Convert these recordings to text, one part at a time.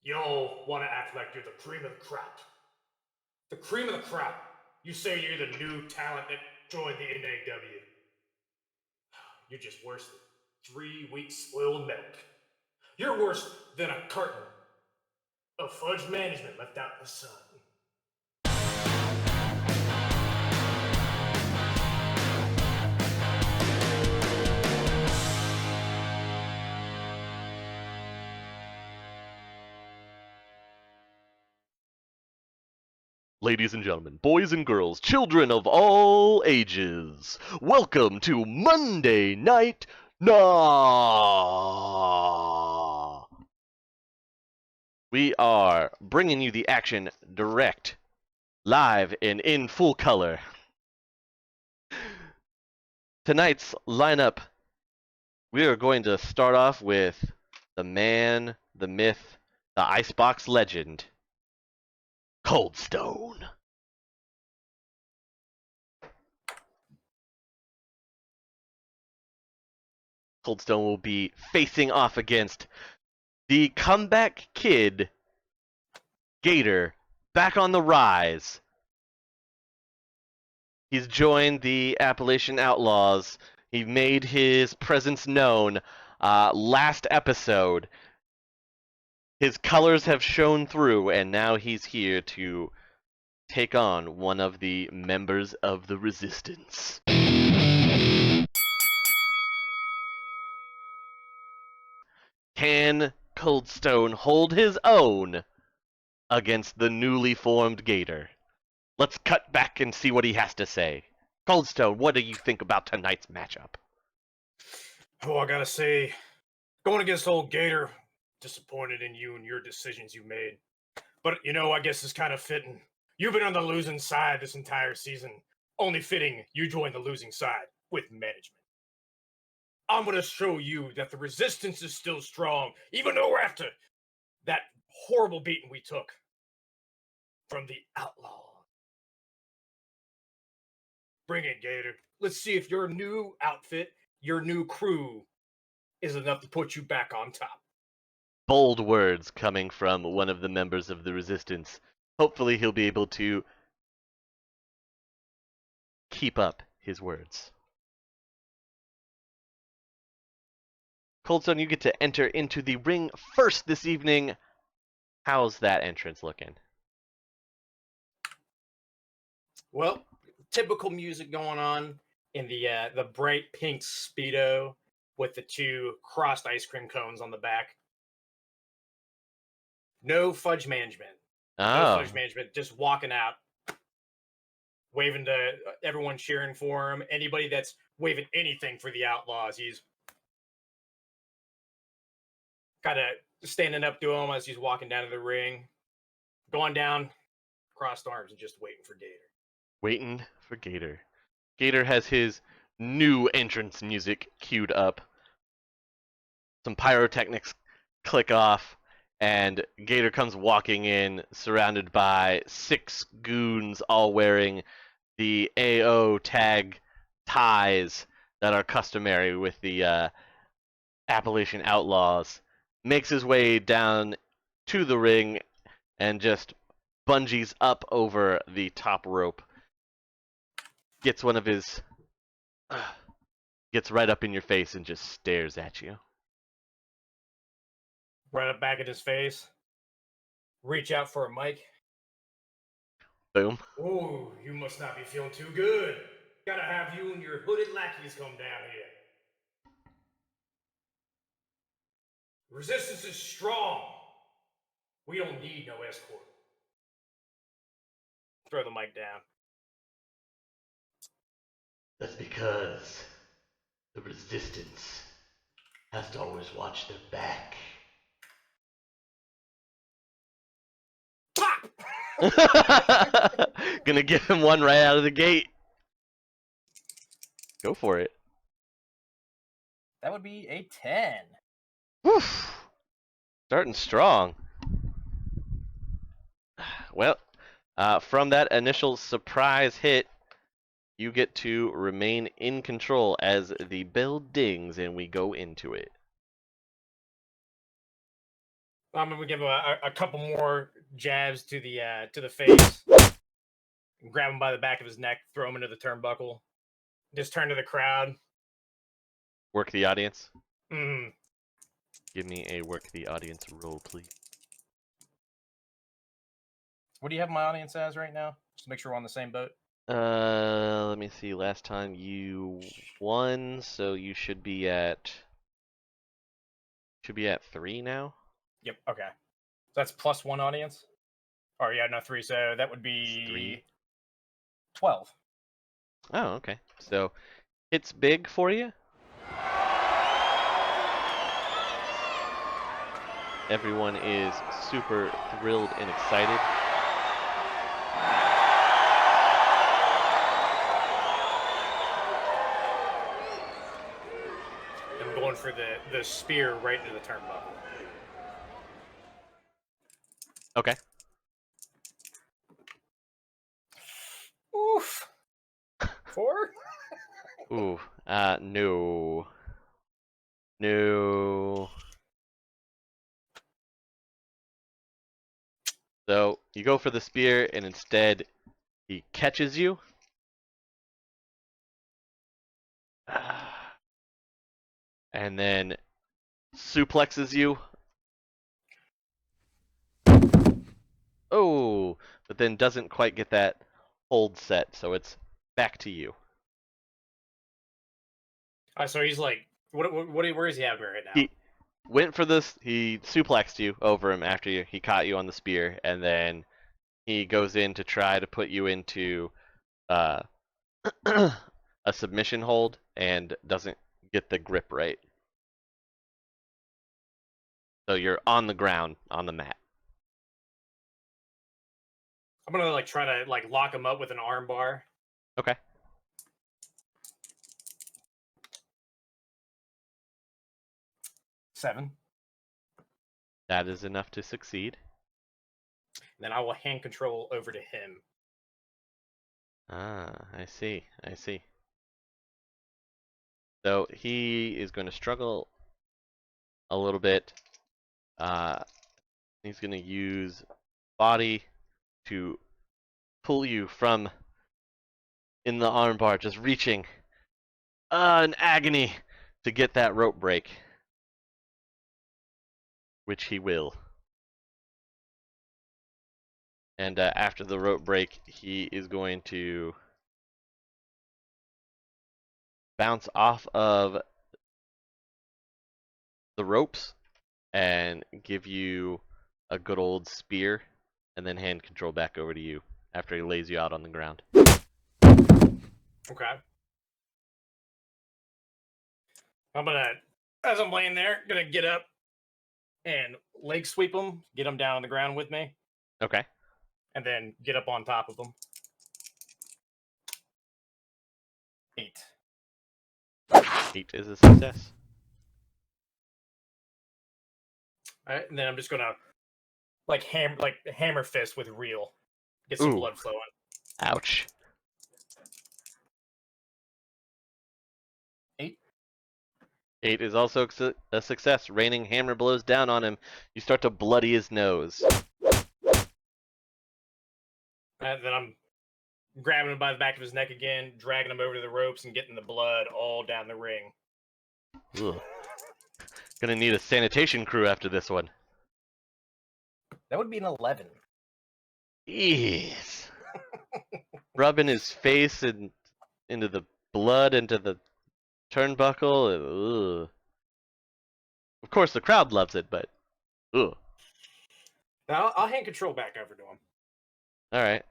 Y'all want to act like you're the cream of the crop. The cream of the crop. You say you're the new talent that joined the N.A.W. You're just worse than 3 weeks spoiled milk. You're worse than a carton of fudge management left out in the sun. Ladies and gentlemen, boys and girls, children of all ages, welcome to Monday Night Nah. We are bringing you the action direct, live, and in full color. Tonight's lineup, we are going to start off with the man, the myth, the icebox legend, Cold Stone. Cold Stone will be facing off against the comeback kid, Gator, back on the rise. He's joined the Appalachian Outlaws. He made his presence known last episode. His colors have shown through, and now he's here to take on one of the members of the Resistance. Can Cold Stone hold his own against the newly formed Gator? Let's cut back and see what he has to say. Cold Stone, what do you think about tonight's matchup? Oh, I gotta say, going against old Gator, disappointed in you and your decisions you made. But, I guess it's kind of fitting. You've been on the losing side this entire season. Only fitting you join the losing side with management. I'm going to show you that the resistance is still strong, even though we're after that horrible beating we took from the outlaw. Bring it, Gator. Let's see if your new outfit, your new crew, is enough to put you back on top. Bold words coming from one of the members of the Resistance. Hopefully he'll be able to keep up his words. Coldstone, you get to enter into the ring first this evening. How's that entrance looking? Well, typical music going on in the bright pink Speedo with the 2 crossed ice cream cones on the back. No fudge management. No fudge management. Just walking out, waving to everyone, cheering for him. Anybody that's waving anything for the Outlaws, he's kind of standing up to him as he's walking down to the ring, going down, crossed arms, and just waiting for Gator. Waiting for Gator. Gator has his new entrance music queued up. Some pyrotechnics click off, and Gator comes walking in, surrounded by 6 goons, all wearing the AO tag ties that are customary with the Appalachian Outlaws. Makes his way down to the ring and just bungees up over the top rope. Gets one of his... gets right up in your face and just stares at you. Right up back at his face. Reach out for a mic. Boom. Oh, you must not be feeling too good. Gotta have you and your hooded lackeys come down here. Resistance is strong. We don't need no escort. Throw the mic down. That's because the Resistance has to always watch their back. Pop! Gonna give him one right out of the gate. Go for it. That would be a 10. Whew. Starting strong. Well, from that initial surprise hit, you get to remain in control as the bell dings and we go into it. I'm gonna give him a couple more jabs to the face, grab him by the back of his neck, throw him into the turnbuckle, just turn to the crowd. Work the audience. Mm. Give me a work the audience roll, please. What do you have my audience as right now? Just to make sure we're on the same boat. Let me see. Last time you won, so you should be at 3 now. Yep. Okay. So that's +1 audience. Or yeah, no 3. So that would be 3. 12. Oh, okay. So it's big for you. Everyone is super thrilled and excited. I'm going for the spear right into the turnbuckle. Okay. Oof. 4? Ooh. No. No. So you go for the spear, and instead he catches you. And then suplexes you. Oh, but then doesn't quite get that hold set, so it's back to you. So he's like, where is he at right now? He went for this. He suplexed you over him after he caught you on the spear, and then he goes in to try to put you into a submission hold and doesn't get the grip right. So you're on the ground on the mat. I'm gonna like try to like lock him up with an arm bar. Okay. Seven. That is enough to succeed. Then I will hand control over to him. Ah, I see. I see. So he is going to struggle a little bit. He's going to use body to pull you from in the armbar, just reaching in agony to get that rope break, which he will. And after the rope break, he is going to bounce off of the ropes and give you a good old spear, and then hand control back over to you after he lays you out on the ground. Okay. I'm gonna, as I'm laying there, gonna get up and leg sweep him, get him down on the ground with me, Okay. and then get up on top of him. 8. 8 is a success. All right, and then I'm just gonna like hammer fist with reel, get some Ooh. blood flowing. Ouch. 8. 8 is also a success. Raining hammer blows down on him. You start to bloody his nose. And then I'm grabbing him by the back of his neck again, dragging him over to the ropes, and getting the blood all down the ring. Ugh. Gonna need a sanitation crew after this one. That would be an 11. Jeez. Rubbing his face into the blood, into the turnbuckle. Ugh. Of course, the crowd loves it, but ugh. Now I'll hand control back over to him. All right.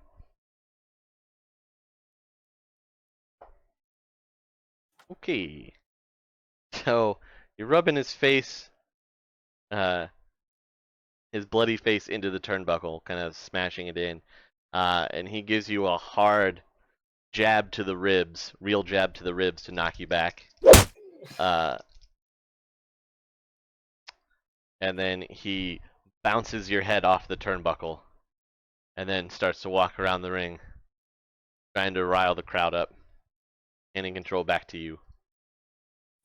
Okay. So you're rubbing his face, his bloody face into the turnbuckle, kind of smashing it in, and he gives you a hard jab to the ribs, real jab to the ribs to knock you back. And then he bounces your head off the turnbuckle, and then starts to walk around the ring, trying to rile the crowd up, handing control back to you.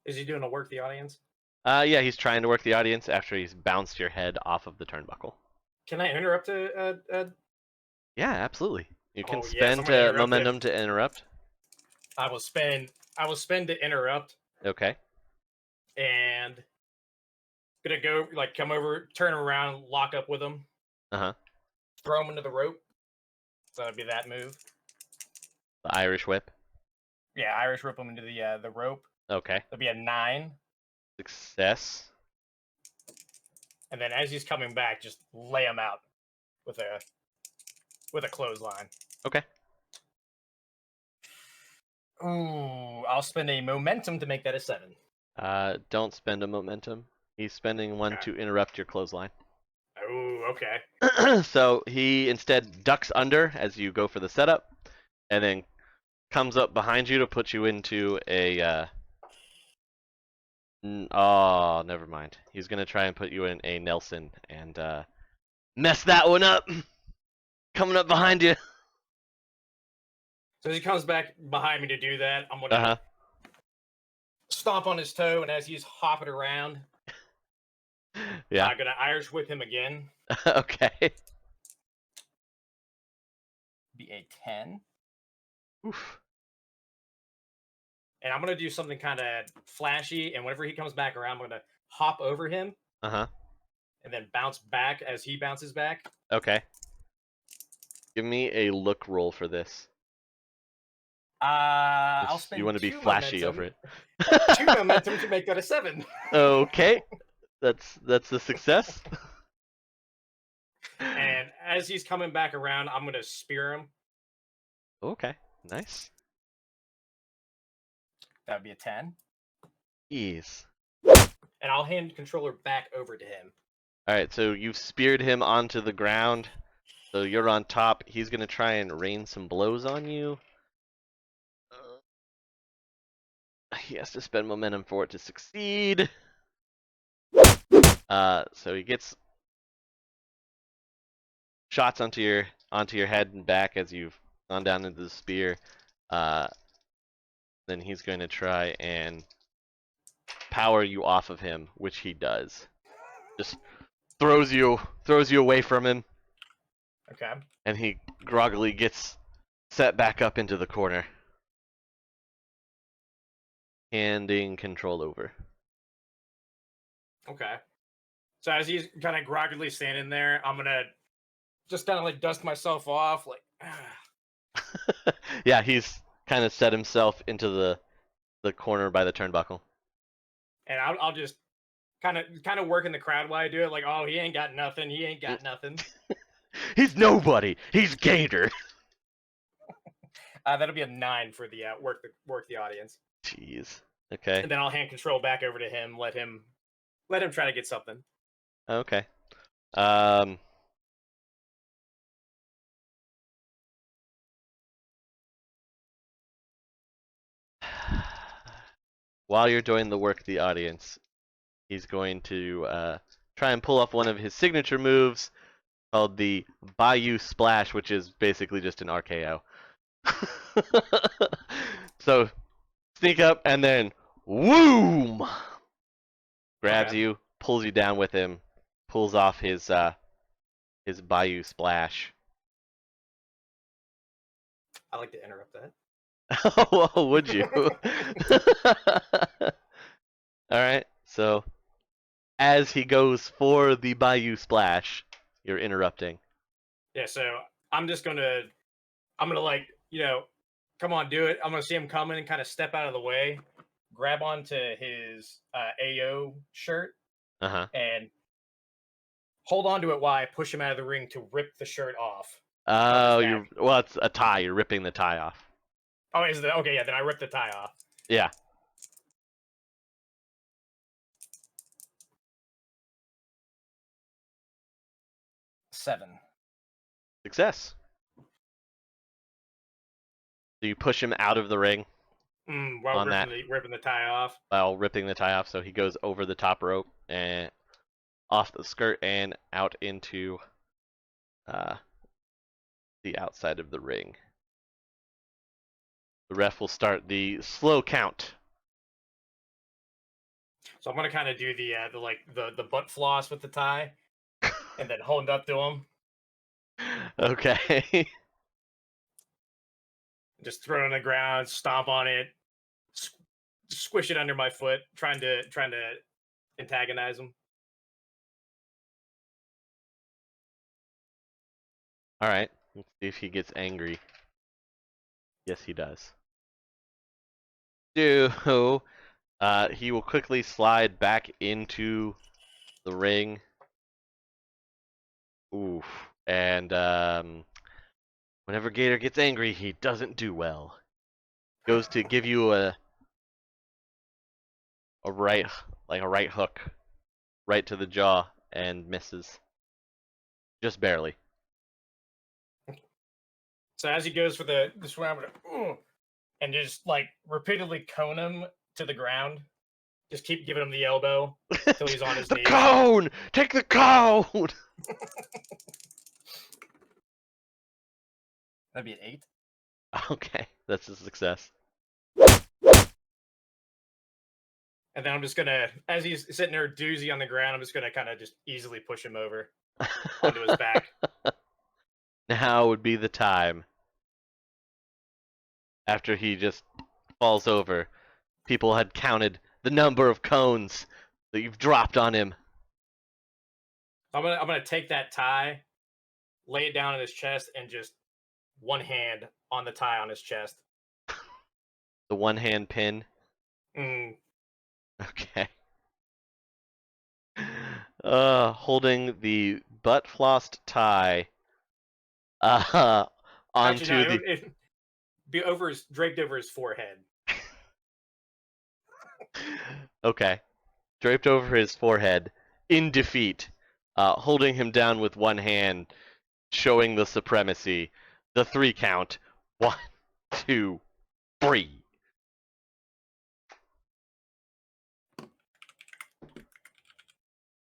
Is he doing a work the audience? Yeah, he's trying to work the audience after he's bounced your head off of the turnbuckle. Can I interrupt Yeah, absolutely. You can Oh, yes, I'm spend gonna interrupt momentum him. to interrupt. I will spend to interrupt, Okay. and gonna go come over, turn him around, lock up with him, Uh-huh. throw him into the rope. So that'd be that move. The Irish whip. Yeah, Irish whip him into the rope. Okay. That'd be a 9. Success. And then as he's coming back, just lay him out with a clothesline. Okay. Ooh, I'll spend a momentum to make that a 7. Don't spend a momentum. He's spending one Okay. to interrupt your clothesline. Ooh, okay. So he instead ducks under as you go for the setup, and then comes up behind you to put you into a. Oh, never mind. He's gonna try and put you in a Nelson and mess that one up. Coming up behind you. So as he comes back behind me to do that, I'm gonna Uh-huh. stomp on his toe, and as he's hopping around, Yeah. I'm gonna Irish whip him again. Okay. Be a 10. Oof. And I'm gonna do something kind of flashy. And whenever he comes back around, I'm gonna hop over him Uh-huh. and then bounce back as he bounces back. Okay. Give me a look roll for this. I'll spend You want to be 2 flashy momentum, over it. 2 momentum to make that a 7. Okay. That's a success. And as he's coming back around, I'm gonna spear him. Okay. Nice. That would be a 10. Ease. And I'll hand controller back over to him. Alright, so you've speared him onto the ground. So you're on top. He's gonna try and rain some blows on you. He has to spend momentum for it to succeed. So he gets shots onto your head and back as you've gone down into the spear. Then he's going to try and power you off of him, which he does. Just throws you away from him, Okay. and he groggily gets set back up into the corner, handing control over. Okay. So as he's kind of groggily standing there, I'm gonna just kind of dust myself off, Yeah, he's kind of set himself into the corner by the turnbuckle. and I'll just kind of work in the crowd while I do it, oh, he ain't got nothing, he ain't got nothing. He's nobody. He's Gator. That'll be a 9 for the work the audience. Jeez. Okay. And then I'll hand control back over to him. Let him try to get something. Okay. While you're doing the work the audience, he's going to try and pull off one of his signature moves called the Bayou Splash, which is basically just an RKO. So sneak up and then whoom! Grabs Okay. you, pulls you down with him, pulls off his Bayou Splash. I like to interrupt that. Oh, would you? Alright, so as he goes for the Bayou Splash, you're interrupting. Yeah, so I'm gonna come on, do it. I'm gonna see him coming and kind of step out of the way, grab onto his AO shirt, Uh-huh. and hold on to it while I push him out of the ring to rip the shirt off. Oh, neck. well, it's a tie. You're ripping the tie off. Oh, is it? Okay, yeah, then I rip the tie off. Yeah. Seven. Success. So you push him out of the ring While on that. ripping the tie off. While ripping the tie off, so he goes over the top rope and off the skirt and out into the outside of the ring. The ref will start the slow count. So I'm gonna kind of do the butt floss with the tie, and then hold it up to him, Okay. just throw it on the ground, stomp on it, squish it under my foot, trying to antagonize him. All right. Let's see if he gets angry. Yes, he does. He will quickly slide back into the ring. Oof. And whenever Gator gets angry, he doesn't do well. Goes to give you a right a right hook right to the jaw and misses. Just barely. So as he goes for the swing, I'm gonna, and just like repeatedly cone him to the ground. Just keep giving him the elbow till he's on his The knees. cone! Take the cone! That'd be an 8. Okay, that's a success. And then I'm just gonna, as he's sitting there doozy on the ground, I'm just gonna kind of just easily push him over onto his back. Now would be the time. After he just falls over, people had counted the number of cones that you've dropped on him. I'm gonna take that tie, lay it down on his chest, and just one hand on the tie on his chest. The one hand pin. Mm. Okay. Holding the butt flossed tie Actually, onto no, the. it be draped over his forehead. Okay. Draped over his forehead in defeat, holding him down with one hand, showing the supremacy. The 3 count. 1, 2, 3.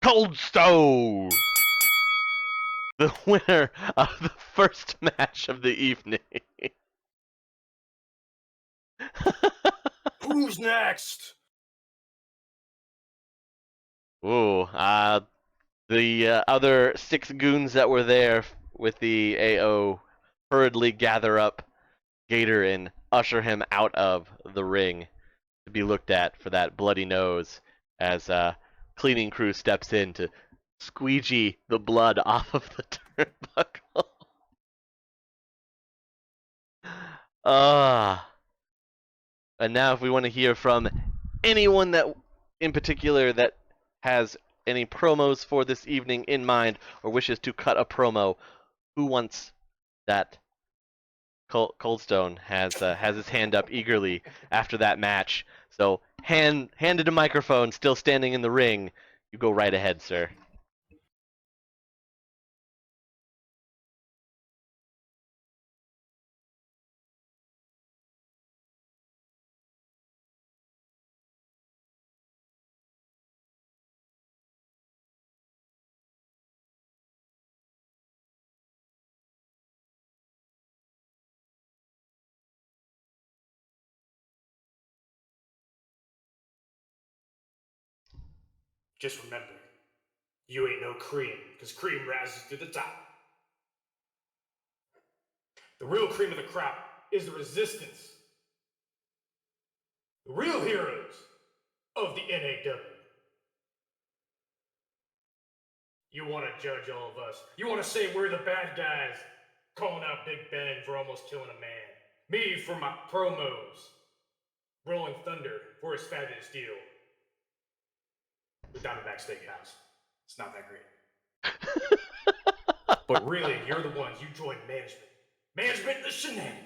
Cold Stone! The winner of the first match of the evening. Who's next? Ooh, the other 6 goons that were there with the AO hurriedly gather up Gator and usher him out of the ring to be looked at for that bloody nose as cleaning crew steps in to squeegee the blood off of the turnbuckle. Ah. And now if we want to hear from anyone that in particular that has any promos for this evening in mind or wishes to cut a promo, who wants that? Coldstone has his hand up eagerly after that match. So handed a microphone, still standing in the ring. You go right ahead, sir. Just remember, you ain't no cream, because cream rises to the top. The real cream of the crop is the resistance. The real heroes of the N.A.W. You want to judge all of us. You want to say we're the bad guys, calling out Big Ben for almost killing a man. Me for my promos. Rolling Thunder for his fabulous deal with Diamondback Steakhouse. It's not that great. But really, you're the ones. You joined management. Management the shenanigans.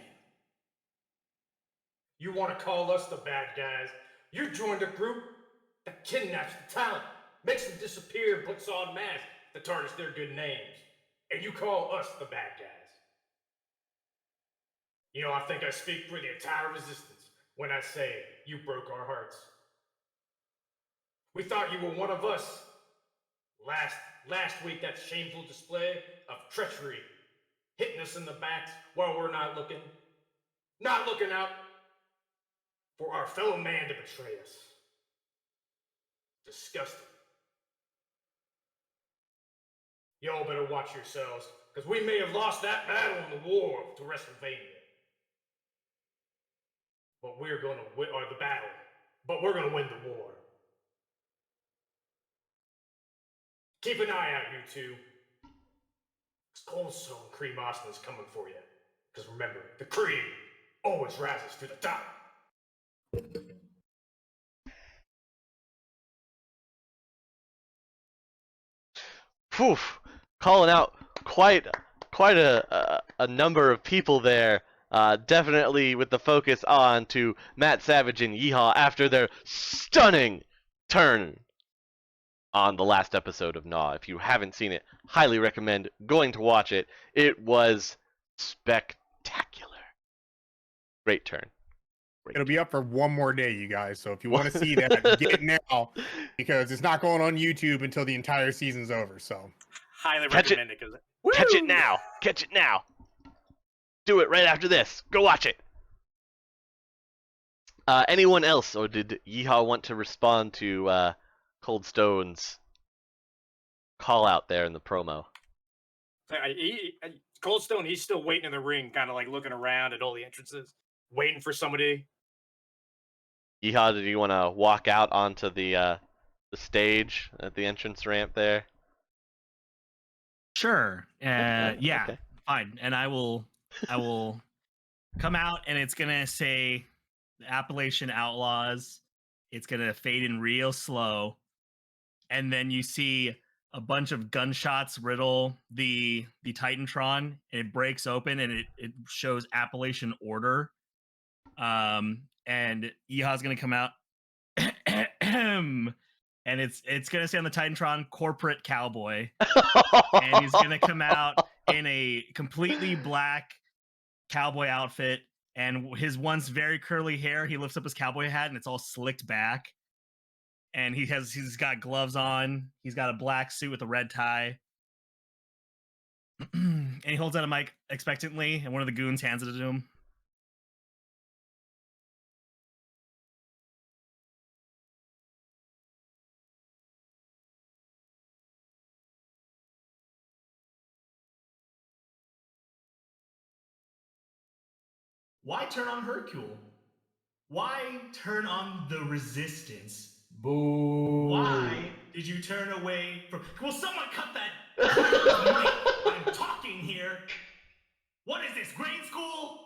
You want to call us the bad guys. You joined a group that kidnaps the talent, makes them disappear, and puts on masks to tarnish their good names. And you call us the bad guys. You know, I think I speak for the entire resistance when I say you broke our hearts. We thought you were one of us. Last week, that shameful display of treachery, hitting us in the backs while we're not looking out for our fellow man to betray us. Disgusting. Y'all better watch yourselves, because we may have lost that battle in the war to WrestleVania. But we're gonna win, or the battle. But we're gonna win the war. Keep an eye out, you two. Cold Stone Cream Austin is coming for you. Because remember, the cream always rises to the top. Phew, calling out quite a number of people there. Definitely with the focus on to Matt Savage and Yeehaw after their stunning turn on the last episode of N.A.W. If you haven't seen it, highly recommend going to watch it. It was spectacular. Great turn. It'll be up for one more day, you guys. So if you want to see that, get it now, because it's not going on YouTube until the entire season's over. So highly recommend it. Catch it now. Catch it now. Do it right after this. Go watch it. Anyone else, or did Yeehaw want to respond to Cold Stone's call out there in the promo? Cold Stone, he's still waiting in the ring, kind of like looking around at all the entrances, waiting for somebody. Yeehaw, did you want to walk out onto the stage at the entrance ramp there? Sure. Yeah, okay. fine. And I will come out, and it's gonna say the Appalachian Outlaws. It's gonna fade in real slow, and then you see a bunch of gunshots riddle the Titantron, and it breaks open, and it shows Appalachian Order. And Yeehaw's gonna come out, and it's gonna say on the Titantron corporate cowboy, and he's gonna come out in a completely black cowboy outfit, and his once very curly hair, he lifts up his cowboy hat and it's all slicked back, and he's got gloves on, he's got a black suit with a red tie, and he holds out a mic expectantly, and one of the goons hands it to him. Why turn on Hercule? Why turn on the Resistance? Boo. Why did you turn away from... Will someone cut that clown's mic? I'm talking here. What is this, grade school?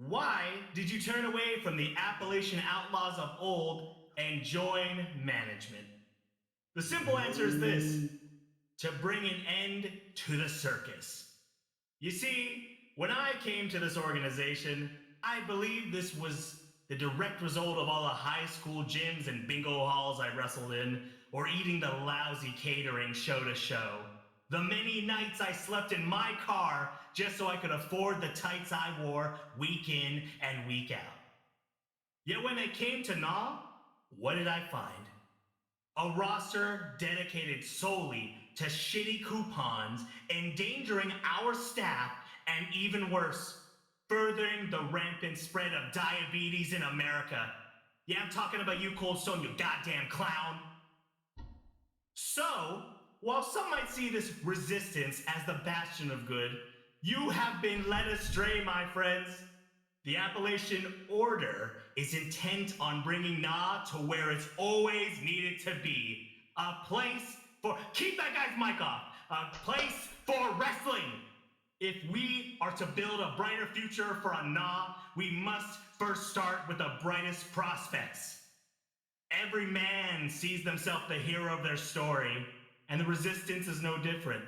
Why did you turn away from the Appalachian Outlaws of old and join management? The simple answer is this: to bring an end to the circus. You see, when I came to this organization, I believe this was the direct result of all the high school gyms and bingo halls I wrestled in, or eating the lousy catering show to show. The many nights I slept in my car just so I could afford the tights I wore week in and week out. Yet when it came to N.A.W, what did I find? A roster dedicated solely to shitty coupons, endangering our staff, and even worse, furthering the rampant spread of diabetes in America. Yeah, I'm talking about you, Cold Stone, you goddamn clown. So, while some might see this resistance as the bastion of good, you have been led astray, my friends. The Appalachian Order is intent on bringing Na to where it's always needed to be. A place for... Keep that guy's mic off! A place for wrestling! If we are to build a brighter future for a Na, we must first start with the brightest prospects. Every man sees themselves the hero of their story, and the resistance is no different.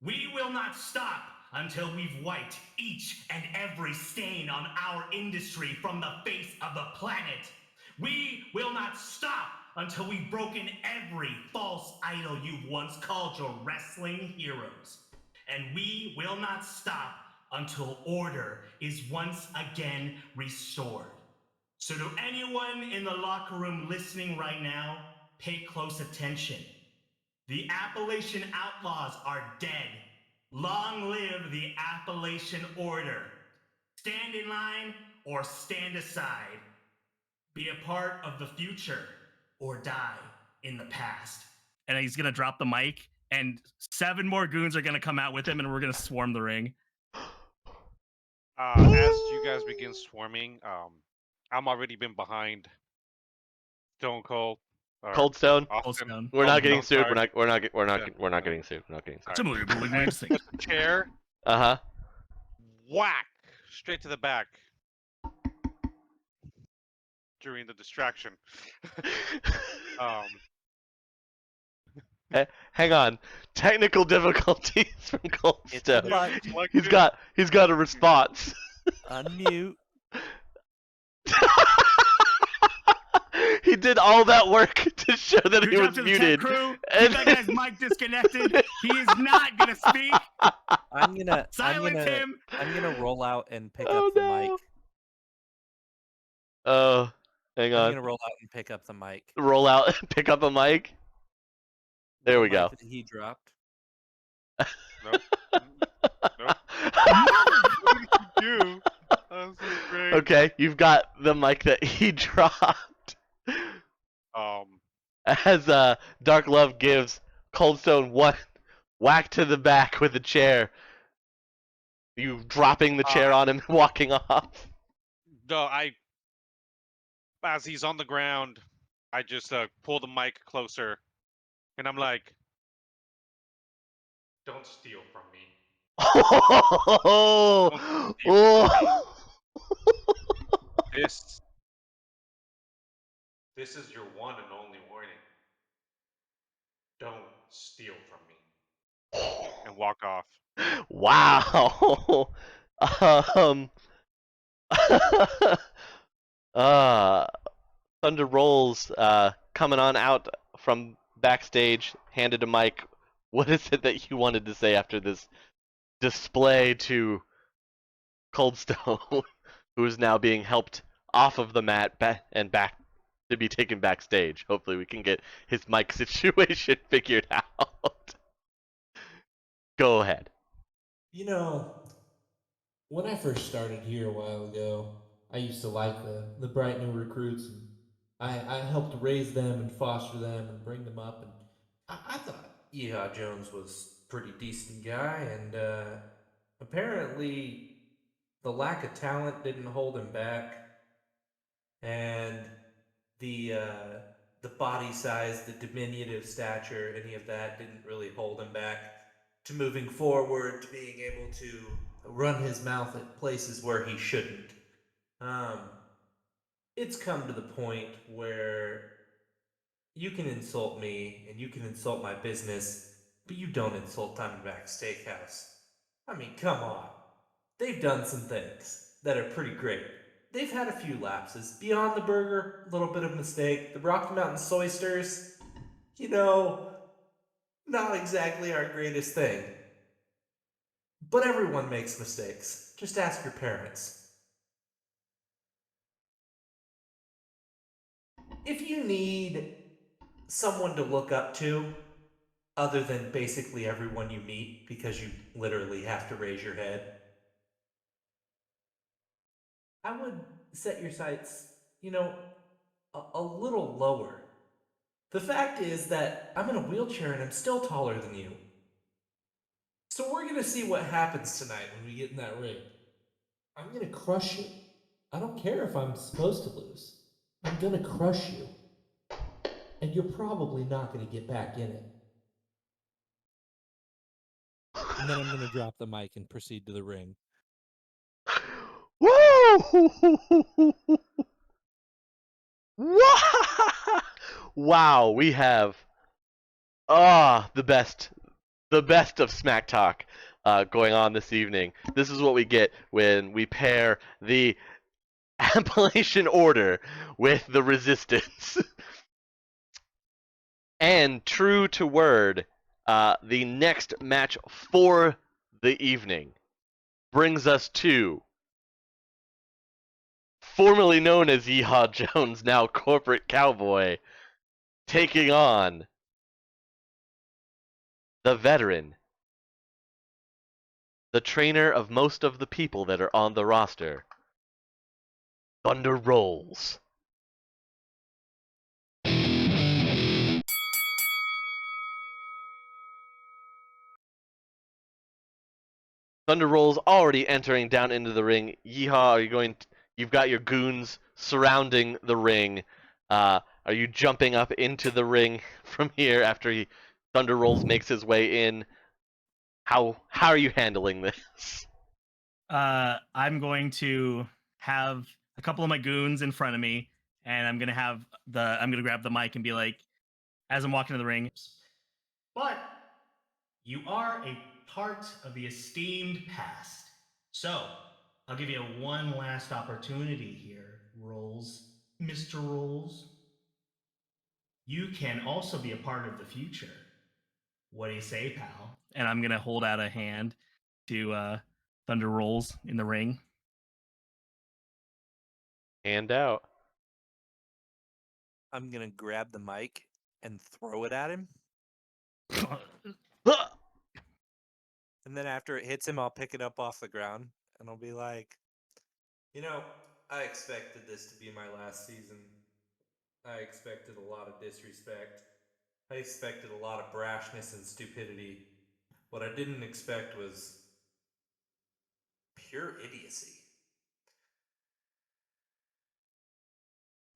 We will not stop until we've wiped each and every stain on our industry from the face of the planet. We will not stop until we've broken every false idol you've once called your wrestling heroes. And we will not stop until order is once again restored. So to anyone in the locker room listening right now, pay close attention. The Appalachian Outlaws are dead. Long live the Appalachian Order. Stand in line or stand aside. be a part of the future or die in the past. And he's going to drop the mic, and 7 more goons are going to come out with him, and we're going to swarm the ring. As you guys begin swarming, I'm already been behind Stone Cold. or Cold Stone. Austin. We're not getting I'm sued. sorry. We're not getting sued. We're not getting sued. Similar to like next thing. Chair, Uh-huh. whack, straight to the back. During the distraction. Hang on. Technical difficulties from Cold It's a Stone. button. He's got a response. Unmute. He did all that work to show that Good he job was to the muted. tech crew. Keep that guy's mic disconnected. He is not going to speak. I'm gonna Silence I'm gonna him. roll out and pick Oh, up the no. mic. Oh, hang I'm on. gonna roll out and pick up the mic. Roll out and pick up a mic. There The we mic go. that he dropped. Nope. Nope. What did you do? This is great. Okay, you've got the mic that he dropped. As Dark Love gives Coldstone one whack to the back with a chair. You dropping the chair on him and walking off. No, as he's on the ground, I just pull the mic closer, and I'm like, "Don't steal from me." Oh, oh. This is your one and only warning. Don't steal from me. And walk off. Wow. Thunder Rolls coming on out from backstage, handed a mic. What is it that you wanted to say after this display to Coldstone, who is now being helped off of the mat and back to be taken backstage? Hopefully we can get his mic situation figured out. Go ahead. You know, when I first started here a while ago, I used to like the bright new recruits, and I helped raise them and foster them and bring them up, and I thought Yeehaw Jones was a pretty decent guy, and apparently the lack of talent didn't hold him back, and the body size, the diminutive stature, any of that didn't really hold him back to moving forward, to being able to run his mouth at places where he shouldn't. It's come to the point where you can insult me and you can insult my business, but you don't insult Diamondback Steakhouse. I mean, come on. They've done some things that are pretty great. They've had a few lapses. Beyond the Burger, a little bit of mistake. The Rocky Mountain Soysters, not exactly our greatest thing. But everyone makes mistakes. Just ask your parents. If you need someone to look up to, other than basically everyone you meet, because you literally have to raise your head, I would set your sights, a little lower. The fact is that I'm in a wheelchair and I'm still taller than you. So we're gonna see what happens tonight when we get in that ring. I'm gonna crush you. I don't care if I'm supposed to lose. I'm gonna crush you. And you're probably not gonna get back in it. And then I'm gonna drop the mic and proceed to the ring. Woo! Wow, we have the best of Smack Talk going on this evening. This is what we get when we pair the Appalachian Order with the Resistance. And true to word, the next match for the evening brings us to formerly known as Yeehaw Jones, now Corporate Cowboy, taking on the veteran, the trainer of most of the people that are on the roster, Thunder Rolls. Thunder Roll's already entering down into the ring. Yeehaw, are you going? You've got your goons surrounding the ring. Are you jumping up into the ring from here after Thunder Rolls makes his way in? How are you handling this? I'm going to have a couple of my goons in front of me, and I'm gonna grab the mic and be like, as I'm walking to the ring. But you are a part of the esteemed past. So I'll give you one last opportunity here, Mr. Rolls. You can also be a part of the future. What do you say, pal? And I'm gonna hold out a hand to Thunder Rolls in the ring. Hand out. I'm gonna grab the mic and throw it at him. And then after it hits him, I'll pick it up off the ground and I'll be like, I expected this to be my last season. I expected a lot of disrespect. I expected a lot of brashness and stupidity. What I didn't expect was pure idiocy.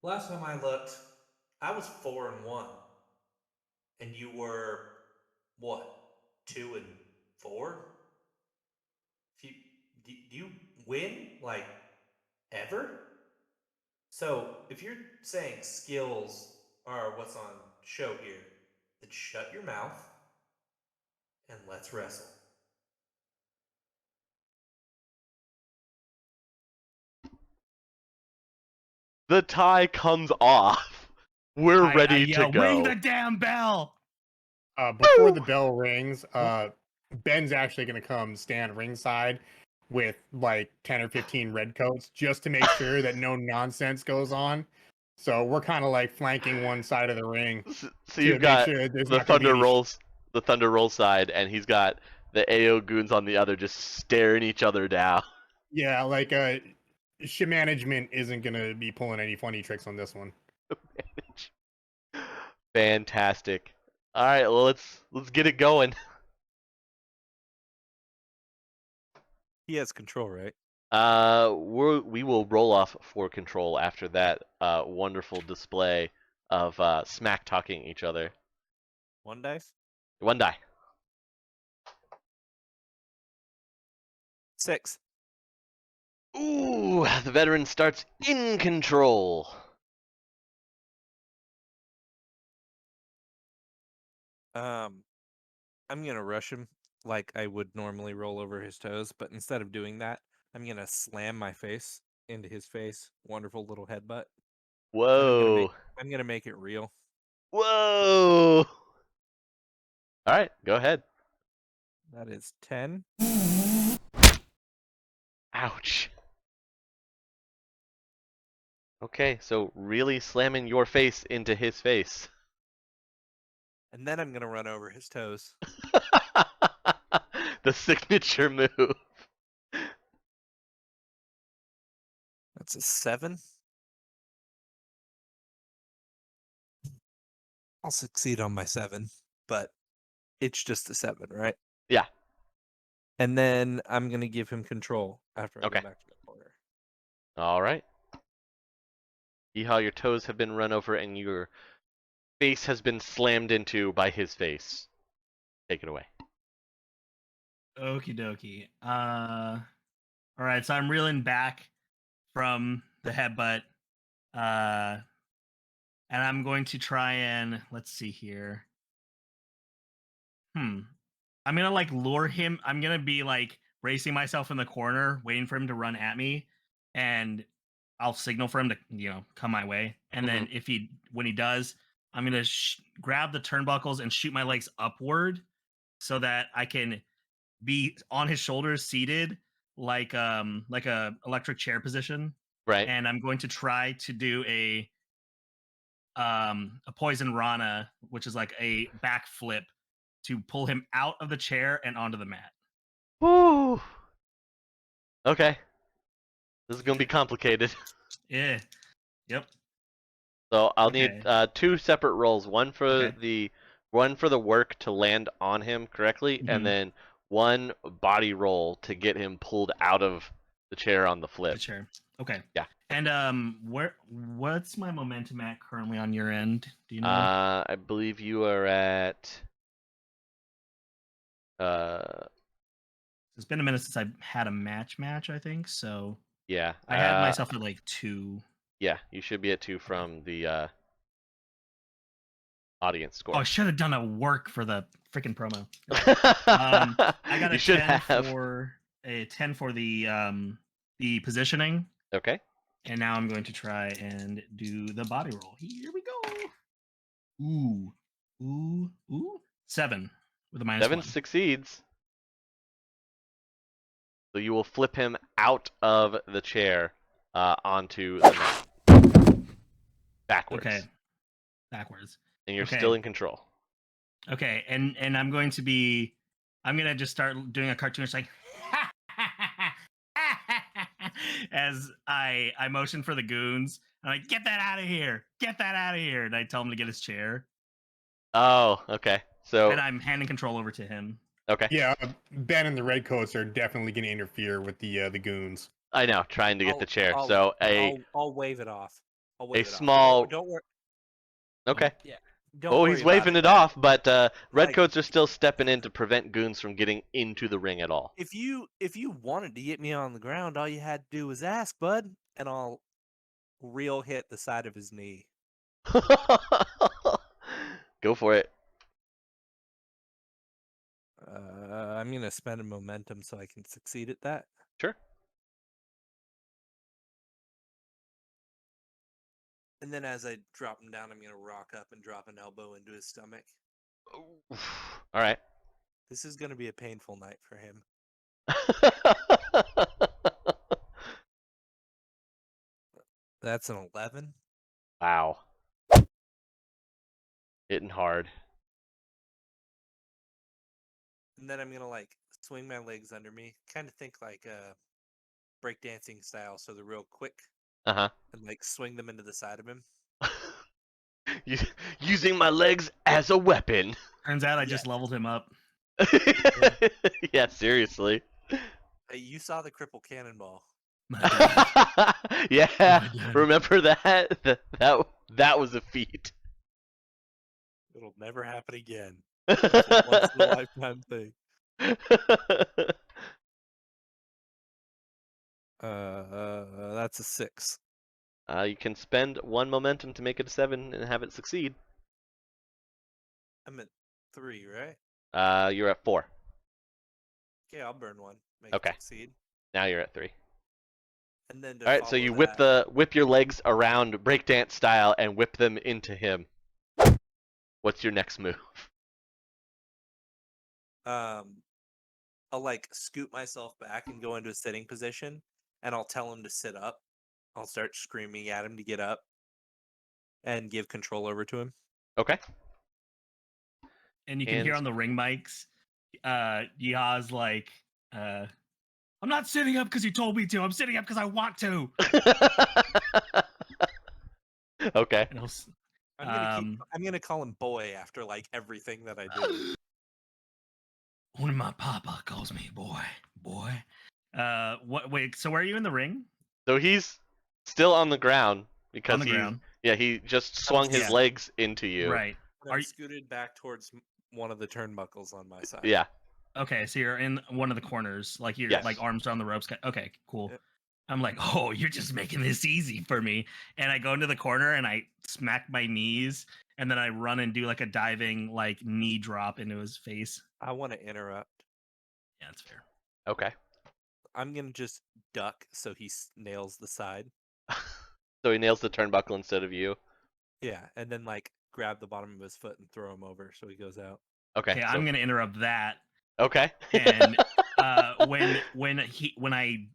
Last time I looked, I was 4-1. And you were, what, 2-4? Do you win, like, ever? So, if you're saying skills are what's on show here, then shut your mouth and let's wrestle. The tie comes off. We're ready to go. Ring the damn bell! Before the bell rings, Ben's actually going to come stand ringside with like 10 or 15 red coats just to make sure that no nonsense goes on. So we're kind of like flanking one side of the ring. So you've got the Thunder Roll side, and he's got the AO goons on the other, just staring each other down. Yeah, like ship management isn't gonna be pulling any funny tricks on this one. Fantastic. All right, well let's get it going. He has control, right? We will roll off for control after that wonderful display of smack talking each other. One dice? One die. 6. Ooh, the veteran starts in control. I'm gonna rush him like I would normally roll over his toes, but instead of doing that, I'm gonna slam my face into his face. Wonderful little headbutt. Whoa. I'm gonna make it real. Whoa. All right, go ahead. That is 10. Ouch. Okay, so really slamming your face into his face. And then I'm gonna run over his toes. The signature move. That's a 7. I'll succeed on my 7, but it's just a 7, right? Yeah. And then I'm gonna give him control after I Okay. go back to the corner. All right. See how your toes have been run over and your face has been slammed into by his face. Take it away. Okie dokie. All right, so I'm reeling back from the headbutt. And I'm going to try and let's see here. I'm gonna like lure him. I'm gonna be like bracing myself in the corner, waiting for him to run at me, and I'll signal for him to come my way. And then when he does, I'm gonna grab the turnbuckles and shoot my legs upward so that I can be on his shoulders, seated like a electric chair position. Right. And I'm going to try to do a poison rana, which is like a backflip to pull him out of the chair and onto the mat. Woo. Okay. This is gonna be complicated. Yeah. Yep. So I'll need 2 separate rolls. One for the work to land on him correctly, and then one body roll to get him pulled out of the chair on the flip. The chair. Okay. Yeah. And what's my momentum at currently on your end? Do you know? I believe you are at. It's been a minute since I've had a match, I think. So Yeah. I had myself at like 2. Yeah, you should be at 2 from the audience score. Oh, I should have done a work for the freaking promo. I got You a should 10 have. for the positioning. Okay. And now I'm going to try and do the body roll. Here we go. Ooh. 7 with a -1. 7 succeeds. So you will flip him out of the chair onto the mat. Backwards. Okay. Backwards. And you're Okay. still in control. Okay, and I'm going to just start doing a cartoonish like as I motion for the goons. I'm like, get that out of here, and I tell him to get his chair. Oh, okay. So And I'm handing control over to him. okay. Yeah, Ben and the Redcoats are definitely going to interfere with the goons. I know, trying to get the chair. I'll- So I'll wave it off. I'll wave it off. small. Don't worry. Okay. Yeah. Don't Oh, worry he's about waving it Ben. off, but Like- Redcoats are still stepping in to prevent goons from getting into the ring at all. If you wanted to get me on the ground, all you had to do was ask, bud, and I'll real hit the side of his knee. Go for it. I'm gonna spend a momentum so I can succeed at that. Sure. And then as I drop him down, I'm gonna rock up and drop an elbow into his stomach. All right. This is gonna be a painful night for him. That's an 11. Wow. Hitting hard. And then I'm gonna like swing my legs under me, kind of think like breakdancing style, so they're real quick, Uh-huh. and like swing them into the side of him. Using my legs as a weapon. Turns out I just leveled him up. Yeah, seriously. Hey, you saw the cripple cannonball. Yeah, remember that? That was a feat. It'll never happen again. It's a once in a lifetime thing. That's a 6. You can spend 1 momentum to make it a 7 and have it succeed. I'm at 3, right? You're at 4. Okay, I'll burn 1. Make Okay. it succeed. Now you're at 3. And then to All right, so follow you that, whip your legs around breakdance style and whip them into him. What's your next move? I'll like scoot myself back and go into a sitting position, and I'll tell him to sit up. I'll start screaming at him to get up and give control over to him. Okay. And you can hear on the ring mics, Yeehaws like, I'm not sitting up because you told me to. I'm sitting up because I want to. Okay. And I'm gonna call him boy after like everything that I do. When my papa calls me boy. Wait, so where are you in the ring? So he's still on the ground because On the ground. Yeah, he just swung his Yeah. legs into you. Right. I'm scooted back towards one of the turnbuckles on my side. Yeah. Okay, so you're in one of the corners, like you're Yes. like arms around the ropes. Okay, cool. Yep. I'm like, oh, you're just making this easy for me. And I go into the corner and I smack my knees, and then I run and do like a diving like knee drop into his face. I want to interrupt. Yeah, that's fair. Okay. I'm gonna just duck so he nails the side. So he nails the turnbuckle instead of you. Yeah, and then like grab the bottom of his foot and throw him over so he goes out. Okay. Okay, so- I'm gonna interrupt that. Okay. And when I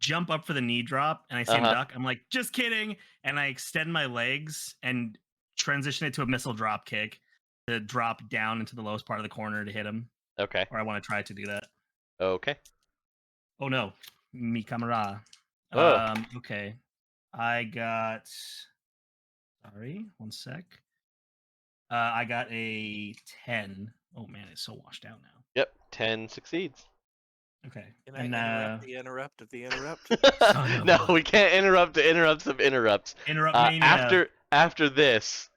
jump up for the knee drop and I see him duck, I'm like, just kidding, and I extend my legs and transition it to a missile drop kick to drop down into the lowest part of the corner to hit him. Okay. Or I want to try to do that. Okay. Oh no, mi camera. Oh. Okay, I got. Sorry, one sec. I got a 10. Oh man, it's so washed out now. Yep, 10 succeeds. Okay. Can I interrupt the interrupt of the interrupt? Son of No, a- we can't interrupt the interrupts of interrupts. Interrupt mania. After this,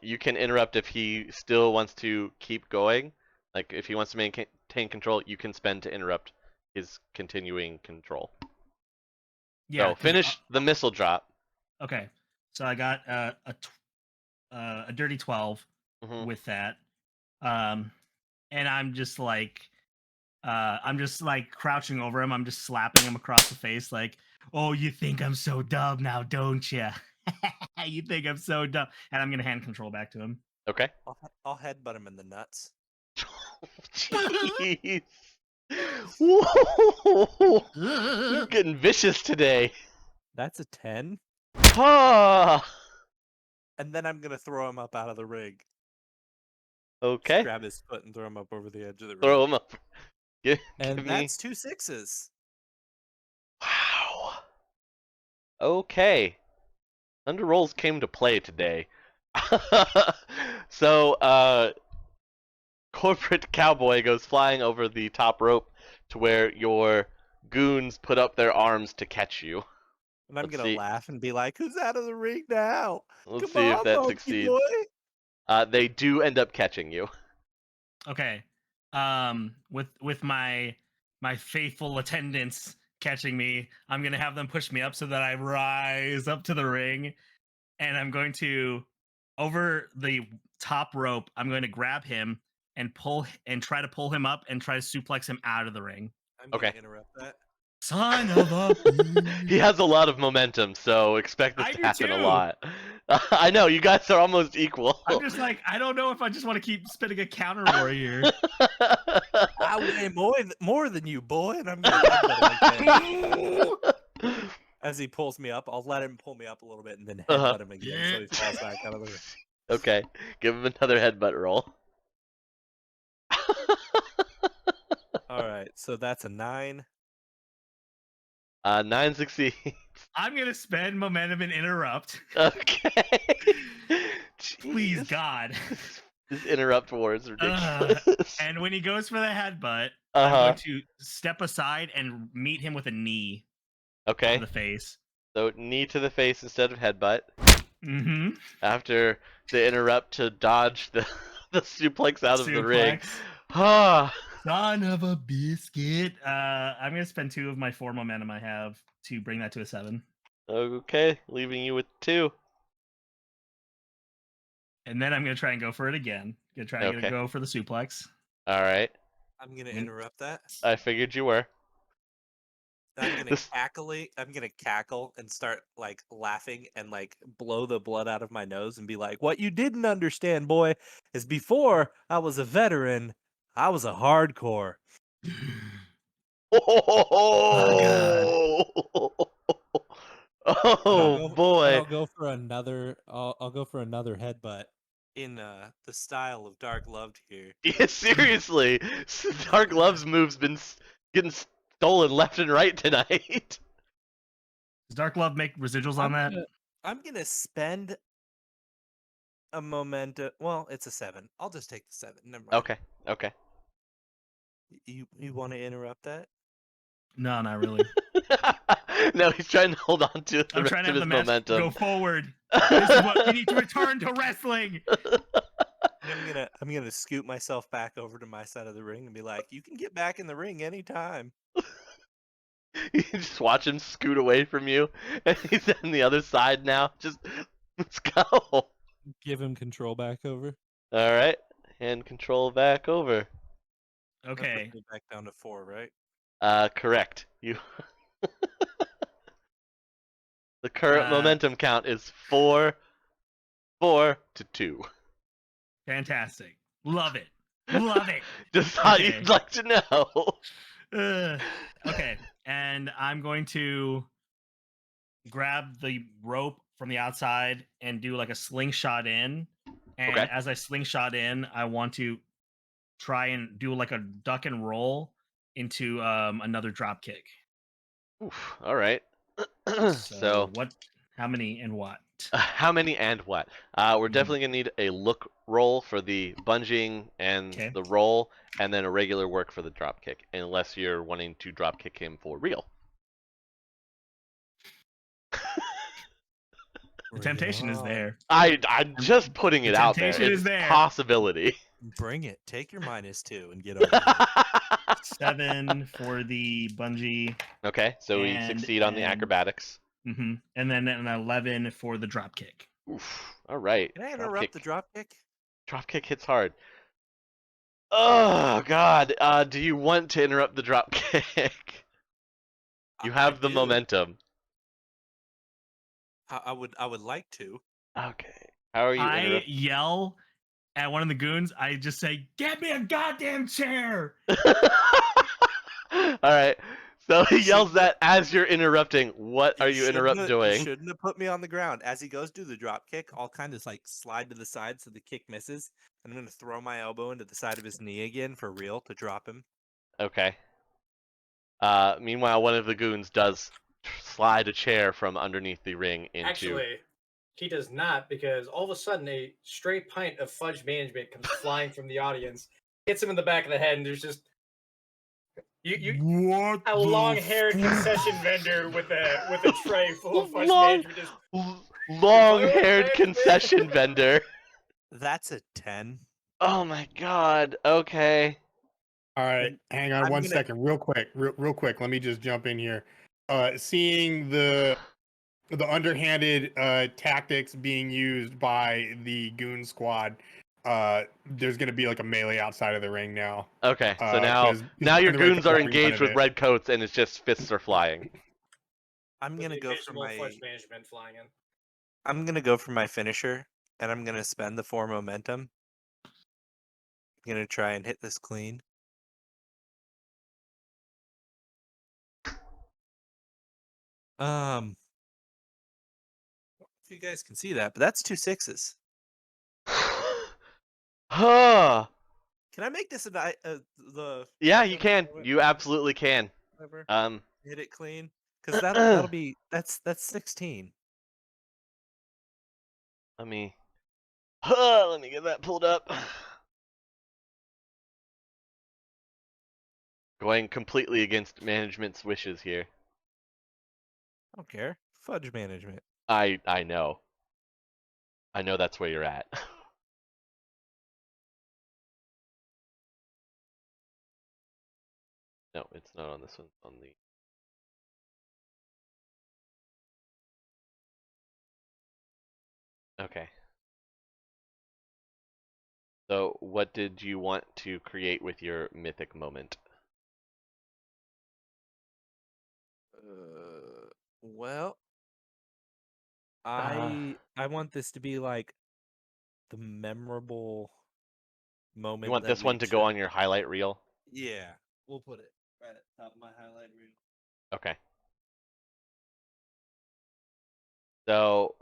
you can interrupt if he still wants to keep going. Like if he wants to maintain control, you can spend to interrupt his continuing control. Yeah. So finish the missile drop. Okay. So I got a dirty 12 Mhm. with that. And I'm just like crouching over him. I'm just slapping him across the face like, "Oh, you think I'm so dumb now, don't you? You think I'm so dumb." And I'm going to hand control back to him. Okay. I'll headbutt him in the nuts. Jeez. Whoa. This is getting vicious today. That's a 10. Ah. And then I'm gonna throw him up out of the ring. Okay. Just grab his foot and throw him up over the edge of the ring. Throw him up. Give And me. that's 2 6s. Wow. Okay. Thunder rolls came to play today. So, corporate cowboy goes flying over the top rope to where your goons put up their arms to catch you. And I'm Let's gonna see. laugh and be like, "Who's out of the ring now? Let's Come see on, if that monkey succeeds. boy." They do end up catching you. Okay. With my faithful attendants catching me, I'm going to have them push me up so that I rise up to the ring, and I'm going to over the top rope, I'm going to grab him and try to pull him up and try to suplex him out of the ring. I'm gonna interrupt that. Son of a He has a lot of momentum, so expect this I to do happen a too. lot. I know, you guys are almost equal. I'm just like, I don't know if I just want to keep spinning a counter warrior. I weigh more than you, boy, and I'm gonna headbutt him again. As he pulls me up, I'll let him pull me up a little bit and then headbutt him again so he falls back out of the ring. Okay, give him another headbutt roll. Alright, so that's a 9. 9 succeeds. I'm gonna spend momentum and interrupt. Okay. Please, Jeez. God. This interrupt war is ridiculous. And when he goes for the headbutt, Uh-huh. I'm going to step aside and meet him with a knee Okay. to the face. So knee to the face instead of headbutt. Mm-hmm. After the interrupt to dodge the suplex out of the ring. Ah. Son of a biscuit. I'm gonna spend 2 of my 4 momentum I have to bring that to a 7. Okay, leaving you with 2. And then I'm gonna try and go for it again. Gonna go for the suplex. All right. I'm gonna interrupt that. I figured you were. I'm gonna cackle and start like laughing and like blow the blood out of my nose and be like, "What you didn't understand, boy, is before I was a veteran, I was a hardcore." Oh, oh boy! I'll go for another. I'll go for another headbutt. In the style of Dark Loved here. Yeah, seriously, Dark Love's move's been getting stolen left and right tonight. Does Dark Love make residuals on that? I'm gonna spend a momentum. Well, it's a 7. I'll just take the 7. Never mind. Okay. Okay. You want to interrupt that? No, not really. No, he's trying to hold on to the I'm rest trying to of have his the match momentum. go forward. This is what we need to return to wrestling. I'm gonna scoot myself back over to my side of the ring and be like, "You can get back in the ring anytime." You just watch him scoot away from you, and he's on the other side now. Just let's go. Give him control back over. All right, hand control back over. Okay. Back down to 4, right? Correct. You. The current momentum count is 4 to 2. Fantastic. Love it. Love it. Just thought you'd like to know. Okay. And I'm going to grab the rope from the outside and do like a slingshot in. And as I slingshot in, I want to try and do like a duck and roll into another drop kick. Oof. All right. So what? How many and what? How many and what? We're Mhm. definitely gonna need a look roll for the bungeeing and Okay. the roll, and then a regular work for the drop kick, unless you're wanting to drop kick him for real. The temptation is there. I'm just putting The it out there. temptation It's is a there. possibility. Bring it. Take your -2 and get over here. 7 for the bungee. Okay, so we And- succeed on the and- acrobatics. And then an 11 for the drop kick. Oof. All right. Can I interrupt the drop kick? Drop kick hits hard. Oh God. Do you want to interrupt the drop kick? You I have the do. momentum. I would like to. Okay. How are you I interrupting? yell at one of the goons. I just say, "Get me a goddamn chair!" All right. So he yells that as you're interrupting. What are you You doing? shouldn't have put me on the ground. As he goes to the drop kick, I'll kind of like slide to the side so the kick misses. I'm gonna throw my elbow into the side of his knee again for real to drop him. Okay. Meanwhile, one of the goons does slide a chair from underneath the ring into. Actually, he does not, because all of a sudden a stray pint of fudge management comes flying from the audience, hits him in the back of the head, and there's just What a the long-haired fuck? concession vendor with a tray full of fudge Long- management. Just, Long-haired Fudge concession management. vendor. That's a 10. Oh my God. Okay. All right, And hang on I'm one gonna- second, real quick. Let me just jump in here. Seeing the underhanded tactics being used by the goon squad, there's gonna be like a melee outside of the ring now. Okay. So because now your the red goons coats are already done engaged with it. red coats, and it's just fists are flying. I'm with gonna the go for invisible my fudge management flying in. I'm gonna go for my finisher, and I'm gonna spend the 4 momentum. I'm gonna try and hit this clean. If you guys can see that, but that's 2 6s. Huh. Can I make this the? Yeah, you can. You absolutely can. Whatever. Um. Hit it clean, because that'll be that's 16. Let me get that pulled up. Going completely against management's wishes here. I don't care. Fudge management. I know. I know that's where you're at. No, it's not on this one. It's on the. Okay. So, what did you want to create with your mythic moment? Well, I want this to be like the memorable moment. You want that this one we to go took- on your highlight reel? Yeah, we'll put it right at the top of my highlight reel. Okay. So,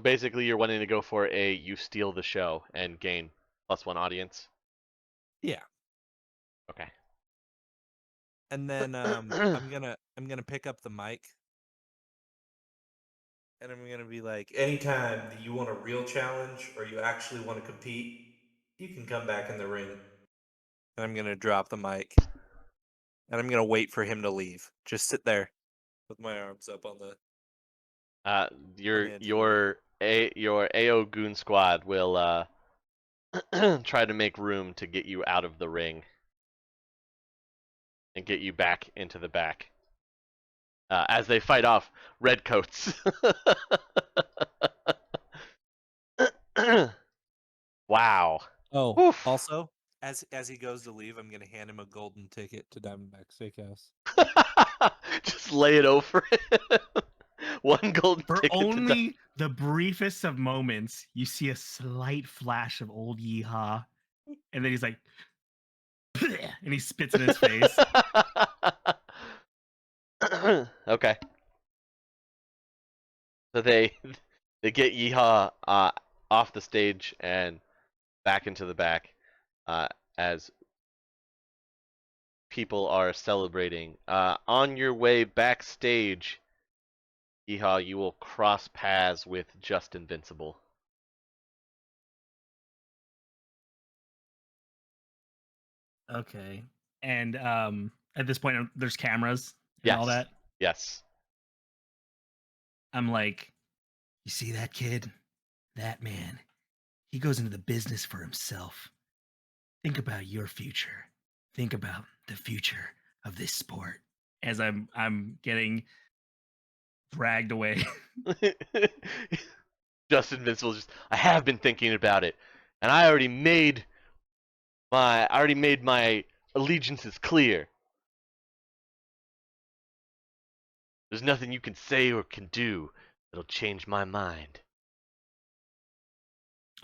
basically, you're wanting to go for a you steal the show and gain +1 audience. Yeah. Okay. And then I'm gonna pick up the mic, and I'm gonna be like, anytime that you want a real challenge or you actually want to compete, you can come back in the ring. And I'm gonna drop the mic, and I'm gonna wait for him to leave. Just sit there with my arms up on the. Your AO Goon Squad will try to make room to get you out of the ring and get you back into the back as they fight off redcoats. Wow. Oh, Oof. also, as he goes to leave, I'm gonna hand him a golden ticket to Diamondback Steakhouse. Just lay it over him. One golden For ticket only the briefest of moments, you see a slight flash of old Yeehaw, and then he's like, and he spits in his face. Okay. So they get Yeehaw off the stage and back into the back as people are celebrating. On your way backstage, Yeehaw, you will cross paths with Just Invincible. Okay. And at this point, there's cameras and all that. Yes. I'm like, you see that kid? That man. He goes into the business for himself. Think about your future. Think about the future of this sport. As I'm getting dragged away. Just Invincible just, I have been thinking about it, and I already made my allegiances clear. There's nothing you can say or can do that'll change my mind.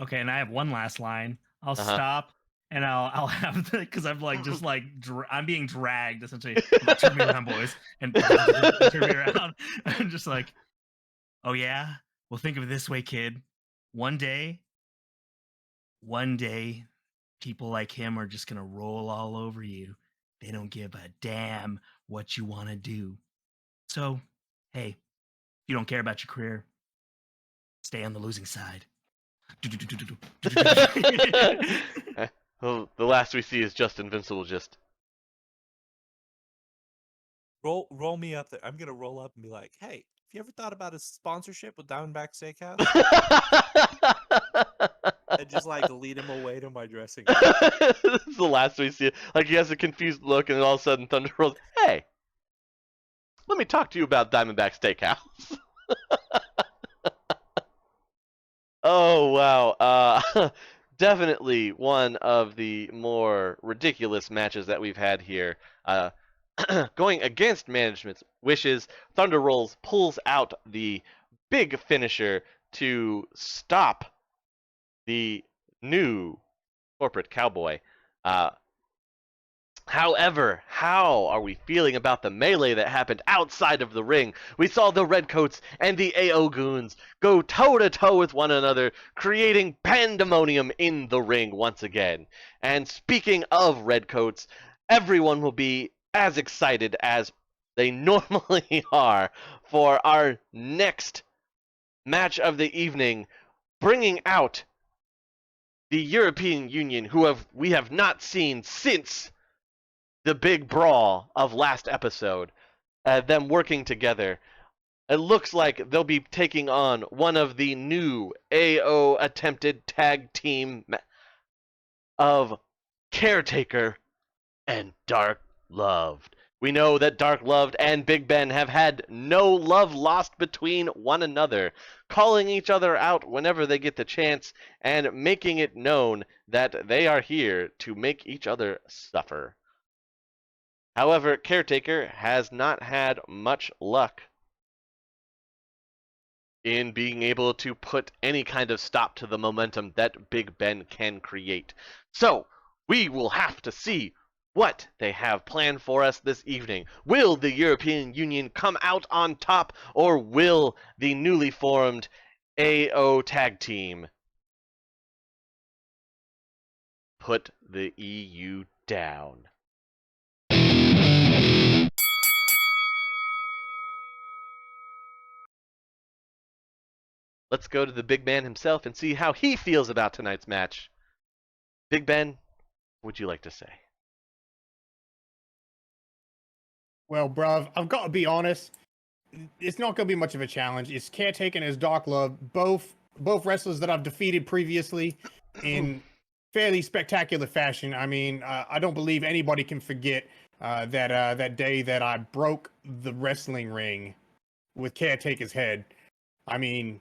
Okay, and I have one last line. I'll stop and I'll have the, because I'm like just like I'm being dragged essentially. I'm like, turn me around, boys, and turn me around. I'm just like, oh yeah. Well, think of it this way, kid. One day, people like him are just gonna roll all over you. They don't give a damn what you want to do. So, hey, if you don't care about your career, stay on the losing side. Well, the last we see is Just Invincible just. Roll me up there. I'm gonna roll up and be like, "Hey, have you ever thought about a sponsorship with Diamondback Steakhouse?" And just like lead him away to my dressing room. This is the last we see. Like he has a confused look, and all of a sudden Thunder rolls. Hey, let me talk to you about Diamondback Steakhouse. Oh wow. Definitely one of the more ridiculous matches that we've had here. Going against management's wishes, Thunder Rolls pulls out the big finisher to stop the new corporate cowboy. However, how are we feeling about the melee that happened outside of the ring? We saw the Redcoats and the AO Goons go toe-to-toe with one another, creating pandemonium in the ring once again. And speaking of Redcoats, everyone will be as excited as they normally are for our next match of the evening, bringing out the European Union, who we have not seen since the big brawl of last episode, them working together. It looks like they'll be taking on one of the new AO attempted tag team of Caretaker and Dark Loved. We know that Dark Loved and Big Ben have had no love lost between one another, calling each other out whenever they get the chance and making it known that they are here to make each other suffer. However, Caretaker has not had much luck in being able to put any kind of stop to the momentum that Big Ben can create. So, we will have to see what they have planned for us this evening. Will the European Union come out on top, or will the newly formed AO tag team put the EU down? Let's go to the big man himself and see how he feels about tonight's match. Big Ben, what would you like to say? Well, bruv, I've got to be honest. It's not going to be much of a challenge. It's Caretaker and his Dark Love, both wrestlers that I've defeated previously in fairly spectacular fashion. I mean, I don't believe anybody can forget that day that I broke the wrestling ring with Caretaker's head. I mean,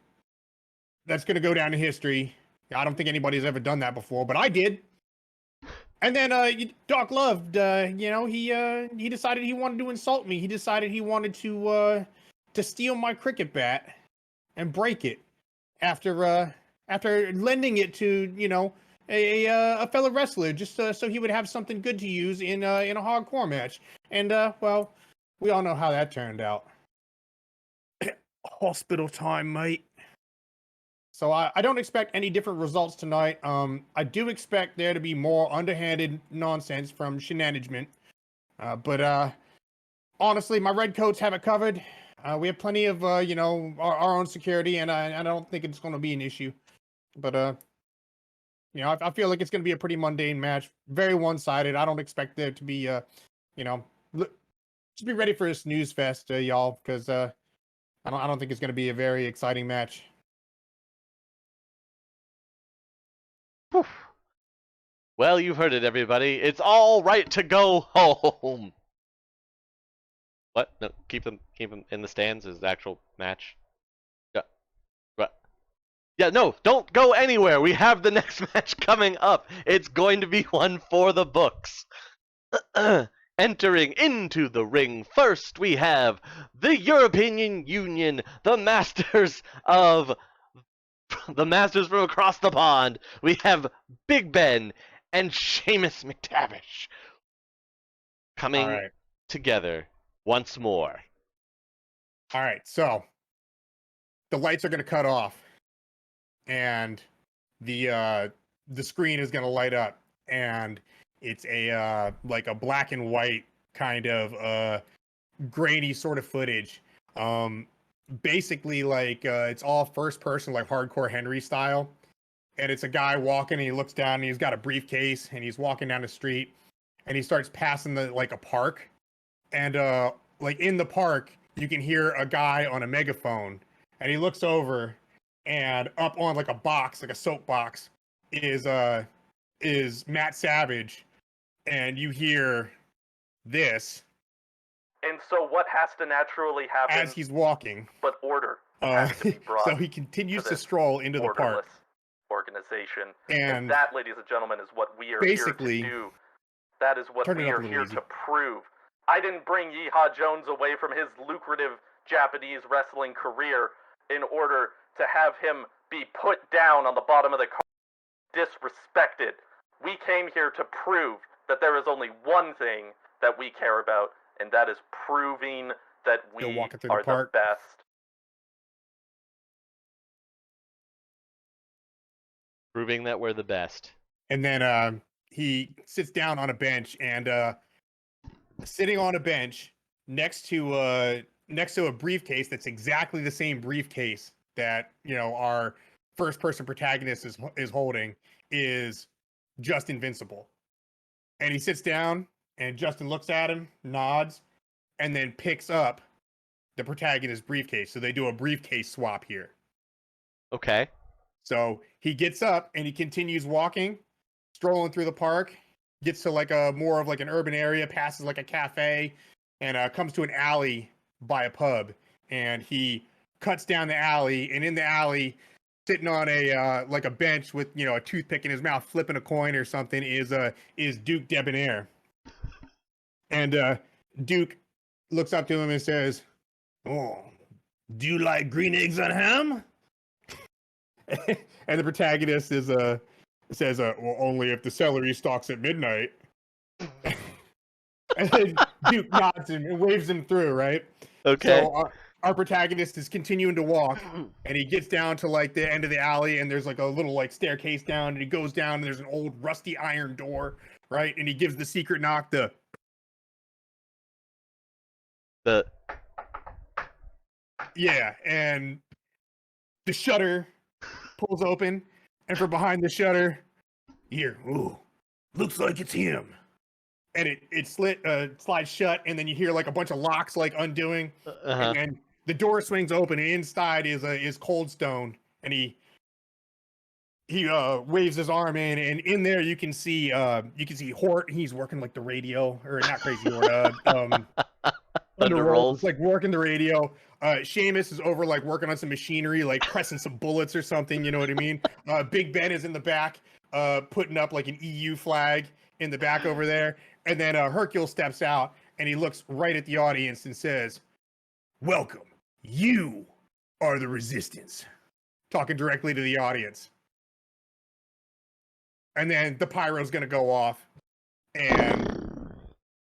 that's going to go down in history. I don't think anybody's ever done that before, but I did. And then Dark Loved, he decided he wanted to insult me. He decided he wanted to steal my cricket bat and break it after lending it to a fellow wrestler just so he would have something good to use in a hardcore match. And well, we all know how that turned out. Hospital time, mate. So I don't expect any different results tonight. I do expect there to be more underhanded nonsense from shenanigans. But honestly, my Redcoats have it covered. We have plenty of our own security, and I don't think it's going to be an issue. But I feel like it's going to be a pretty mundane match, very one-sided. I don't expect there to be just be ready for a snooze fest, y'all, because I don't think it's going to be a very exciting match. Whew. Well, you've heard it, everybody. It's all right to go home. What? No, keep them in the stands is the actual match. Yeah. What? Yeah, no, don't go anywhere. We have the next match coming up. It's going to be one for the books. Entering into the ring first, we have the European Union, the Masters from across the pond. We have Big Ben and Sheamus McTavish coming together once more. All right, so the lights are going to cut off, and the screen is going to light up, and it's a like a black and white kind of grainy sort of footage. Basically, like it's all first person, like Hardcore Henry style, and it's a guy walking, and he looks down, and he's got a briefcase, and he's walking down the street, and he starts passing a park, and like in the park, you can hear a guy on a megaphone, and he looks over, and up on like a box, like a soapbox, is Matt Savage, and you hear this. And so what has to naturally happen as he's walking? But order has to be brought so he continues to stroll into the park. Organization, and that, ladies and gentlemen, is what we are basically here to do. That is what we are here to prove. I didn't bring Yeehaw Jones away from his lucrative Japanese wrestling career in order to have him be put down on the bottom of the card, disrespected. We came here to prove that there is only one thing that we care about, and that is proving that we are the best. Proving that we're the best. And then he sits down on a bench, and sitting on a bench next to a briefcase that's exactly the same briefcase that our first person protagonist is holding is just Invincible. And he sits down, and Justin looks at him, nods, and then picks up the protagonist's briefcase. So they do a briefcase swap here. Okay. So he gets up and he continues walking, strolling through the park, gets to like a more of like an urban area, passes like a cafe, and comes to an alley by a pub. And he cuts down the alley, and in the alley, sitting on a like a bench with a toothpick in his mouth, flipping a coin or something, is Duke Debonair. And Duke looks up to him and says, "Oh, do you like green eggs on ham?" And the protagonist says, "Well, only if the celery stalks at midnight." And then Duke nods and waves him through, right? Okay. So our protagonist is continuing to walk, and he gets down to like the end of the alley, and there's like a little like staircase down, and he goes down, and there's an old rusty iron door, right? And he gives the secret knock, yeah, and the shutter pulls open, and from behind the shutter, ooh, looks like it's him. And it slides shut, and then you hear like a bunch of locks like undoing, and then the door swings open, and inside is Cold Stone, and he waves his arm in, and in there you can see Hort. He's working like the radio, or not Crazy Hort, Underworld, like working the radio. Sheamus is over like working on some machinery, like pressing some bullets or something. You know what I mean? Big Ben is in the back, putting up like an EU flag in the back over there. And then Hercule steps out, and he looks right at the audience and says, "Welcome. You are the Resistance." Talking directly to the audience. And then the pyro's going to go off, and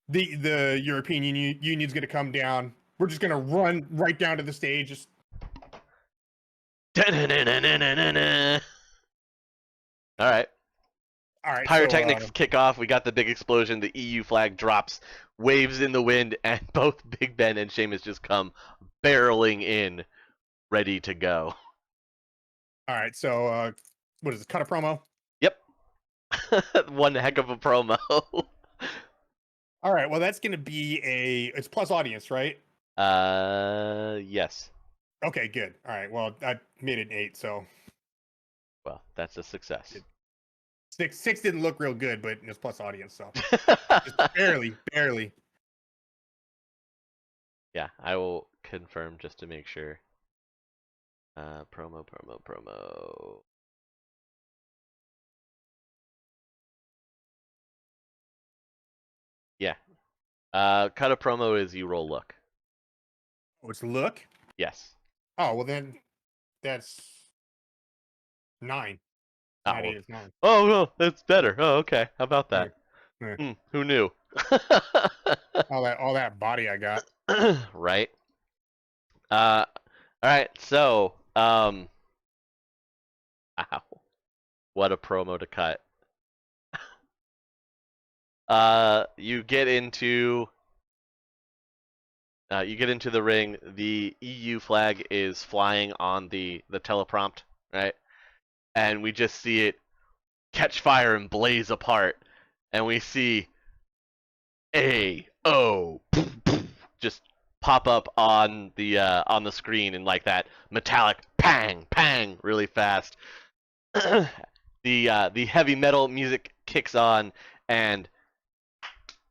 the European Union's going to come down. We're just going to run right down to the stage. Just... All right. All right. Pyrotechnics kick off. We got the big explosion. The EU flag drops. waves in the wind, and both Big Ben and Sheamus just come barreling in, ready to go. All right, so what is it? Cut a promo. Yep. One heck of a promo. All right, well that's gonna be it's plus audience, right? Yes. Okay, good. All right, well I made it 8, so Well, that's a success. 6 didn't look real good, but it's plus audience, so just barely. Yeah, I will confirm just to make sure. Promo. Yeah. Cut a promo is you roll look. Oh, it's look. Yes. Oh well, then that's 9. Oh, Not well. 8, it's 9. Oh, no, that's better. Oh, okay. How about that? Yeah. Who knew? All that body I got. Right. All right. So, ow, what a promo to cut. You get into the ring. The EU flag is flying on the teleprompt, right? And we just see it catch fire and blaze apart, and we see AO just pop up on the screen in like that metallic pang really fast. The heavy metal music kicks on, and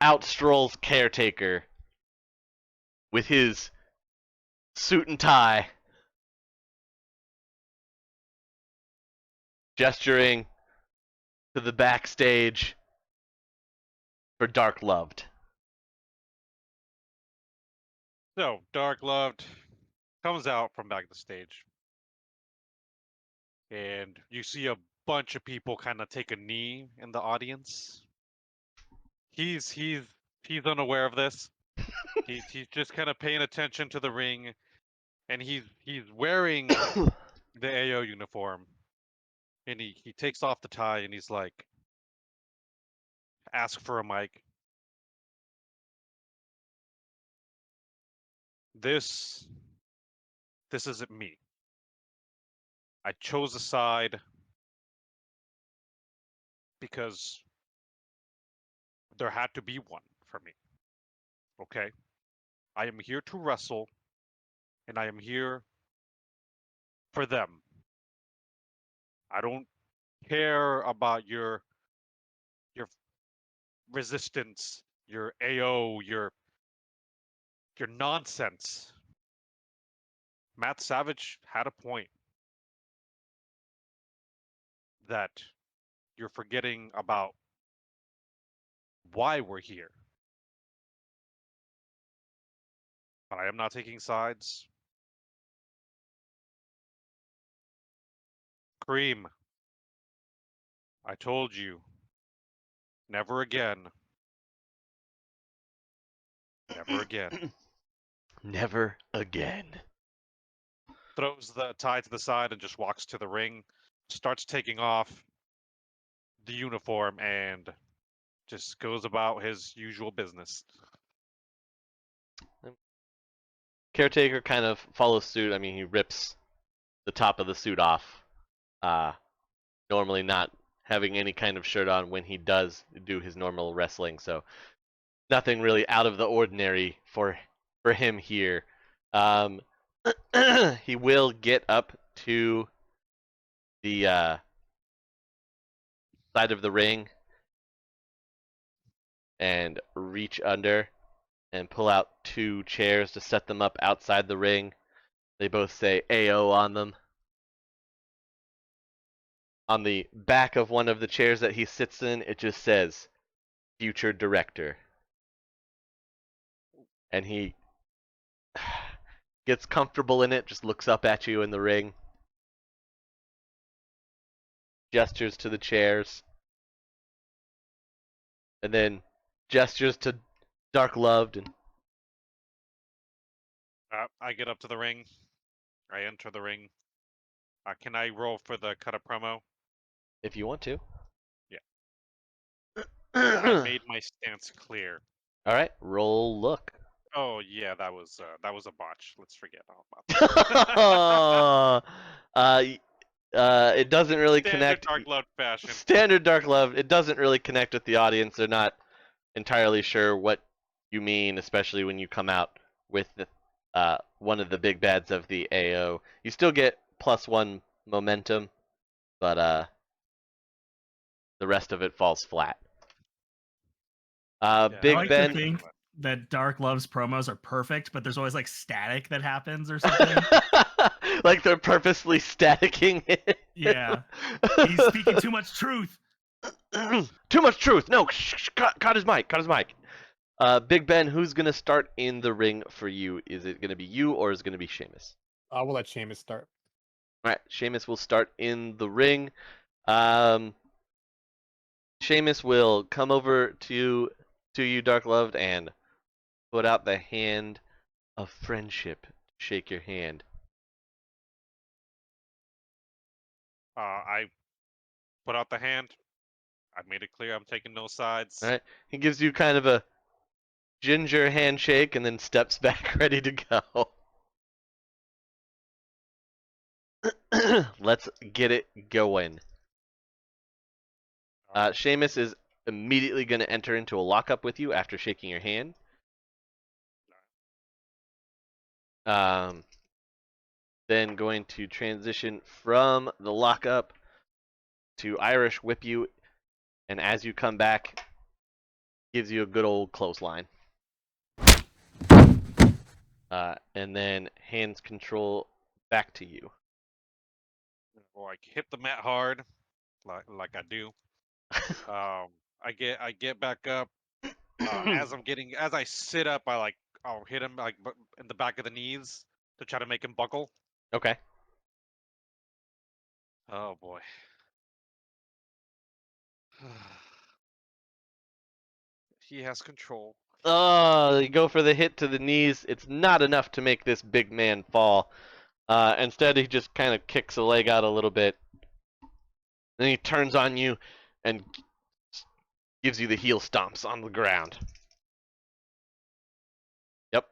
out strolls Caretaker with his suit and tie, gesturing to the backstage for Dark Loved. So, Dark Loved comes out from back the stage. And you see a bunch of people kind of take a knee in the audience. He's unaware of this. He's just kind of paying attention to the ring, and he's wearing the AO uniform. And he takes off the tie and he's like, ask for a mic. This isn't me. I chose a side because there had to be one for me. Okay? I am here to wrestle, and I am here for them. I don't care about your resistance, your AO, your nonsense. Matt Savage had a point that you're forgetting about why we're here. But I am not taking sides. Cream, I told you. Never again. Never again. Never again. Throws the tie to the side and just walks to the ring, starts taking off the uniform, and just goes about his usual business. Caretaker kind of follows suit. I mean, he rips the top of the suit off. Normally not having any kind of shirt on when he does do his normal wrestling, so nothing really out of the ordinary for him here. He will get up to the side of the ring and reach under and pull out 2 chairs to set them up outside the ring. They both say AO on them. On the back of one of the chairs that he sits in, it just says Future Director. And he gets comfortable in it, just looks up at you in the ring, gestures to the chairs, and then gestures to Dark Loved. And I get up to the ring. I enter the ring. Can I roll for the cut a promo? if you want to. Yeah. I made my stance clear. All right, roll look. Oh yeah, that was a botch. Let's forget all about that. It doesn't really Standard connect. Dark Love fashion. Standard Dark Love. It doesn't really connect with the audience. They're not entirely sure what you mean, especially when you come out with one of the big bads of the AO. You still get +1 momentum, but the rest of it falls flat. Yeah, Big I like Ben. to think that Dark Love's promos are perfect, but there's always like static that happens or something. Like they're purposely staticking it. Yeah. He's speaking too much truth. Too much truth. No, cut his mic. Cut his mic. Big Ben, who's gonna start in the ring for you? Is it gonna be you or is it gonna be Sheamus? I will let Sheamus start. All right, Sheamus will start in the ring. Sheamus will come over to you, Dark Loved, and put out the hand of friendship. Shake your hand. I put out the hand. I made it clear I'm taking no sides. All right. He gives you kind of a ginger handshake and then steps back ready to go. Let's get it going. Sheamus is immediately going to enter into a lockup with you after shaking your hand. Then going to transition from the lockup to Irish whip you, and as you come back, gives you a good old clothesline. And then hands control back to you. Or I hit the mat hard, like I do. I get back up. As I sit up, I'll hit him like in the back of the knees to try to make him buckle. Okay. Oh boy. He has control. Oh, you go for the hit to the knees. It's not enough to make this big man fall. Instead, he just kind of kicks a leg out a little bit. Then he turns on you and gives you the heel stomps on the ground. Yep.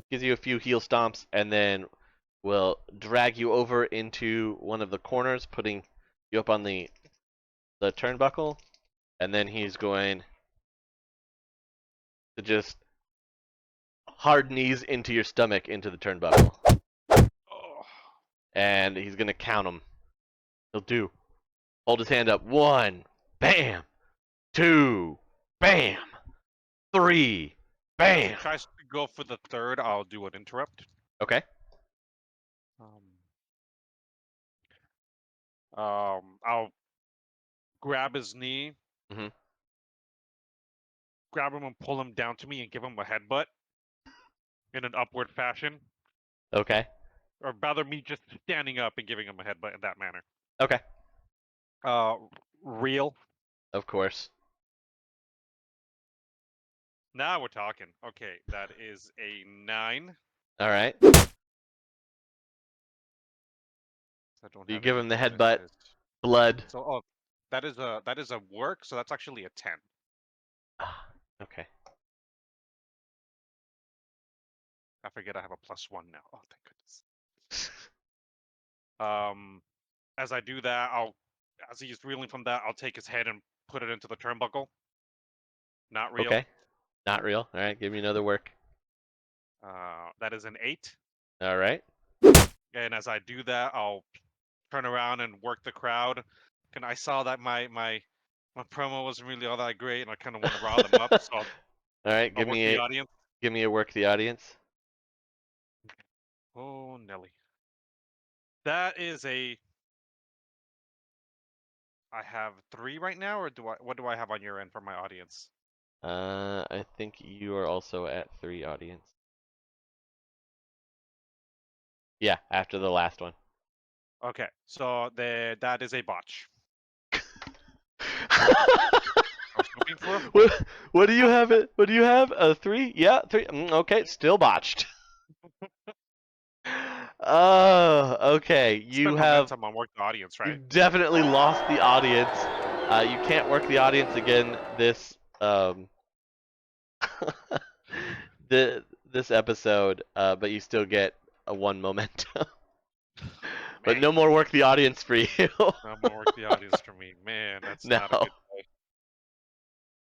Gives you a few heel stomps and then will drag you over into one of the corners, putting you up on the turnbuckle. And then he's going to just hard knees into your stomach into the turnbuckle. Oh. And he's going to count them. He'll hold his hand up. 1, bam. 2, bam. 3, bam. If he tries to go for the third, I'll do an interrupt. Okay. I'll grab his knee, grab him and pull him down to me and give him a headbutt in an upward fashion. Okay. Or rather, me just standing up and giving him a headbutt in that manner. Okay. Real. Of course. Now we're talking. Okay, that is a 9. All right. You give him the headbutt, blood. So, that is a work. So that's actually a 10. Okay. I forget I have a +1 now. Oh, thank goodness. As I do that, as he's reeling from that, I'll take his head and put it into the turnbuckle. Not real. Okay. Not real. All right. Give me another work. That is an 8. All right. And as I do that, I'll turn around and work the crowd. And I saw that my promo wasn't really all that great, and I kind of want to rile them up. So all right. Give me a work the audience. Oh, Nelly. That is a. I have 3 right now, or what do I have on your end for my audience? I think you are also at 3 audience. Yeah, after the last one. Okay, so that is a botch. What do you have? What do you have? A 3? Yeah, 3. Okay, still botched. Oh, okay. You have. On work the audience, right? You definitely lost the audience. You can't work the audience again this this episode, but you still get a 1 momentum. But Man, no more work the audience for you. no more work the audience for me. Man, that's not a No.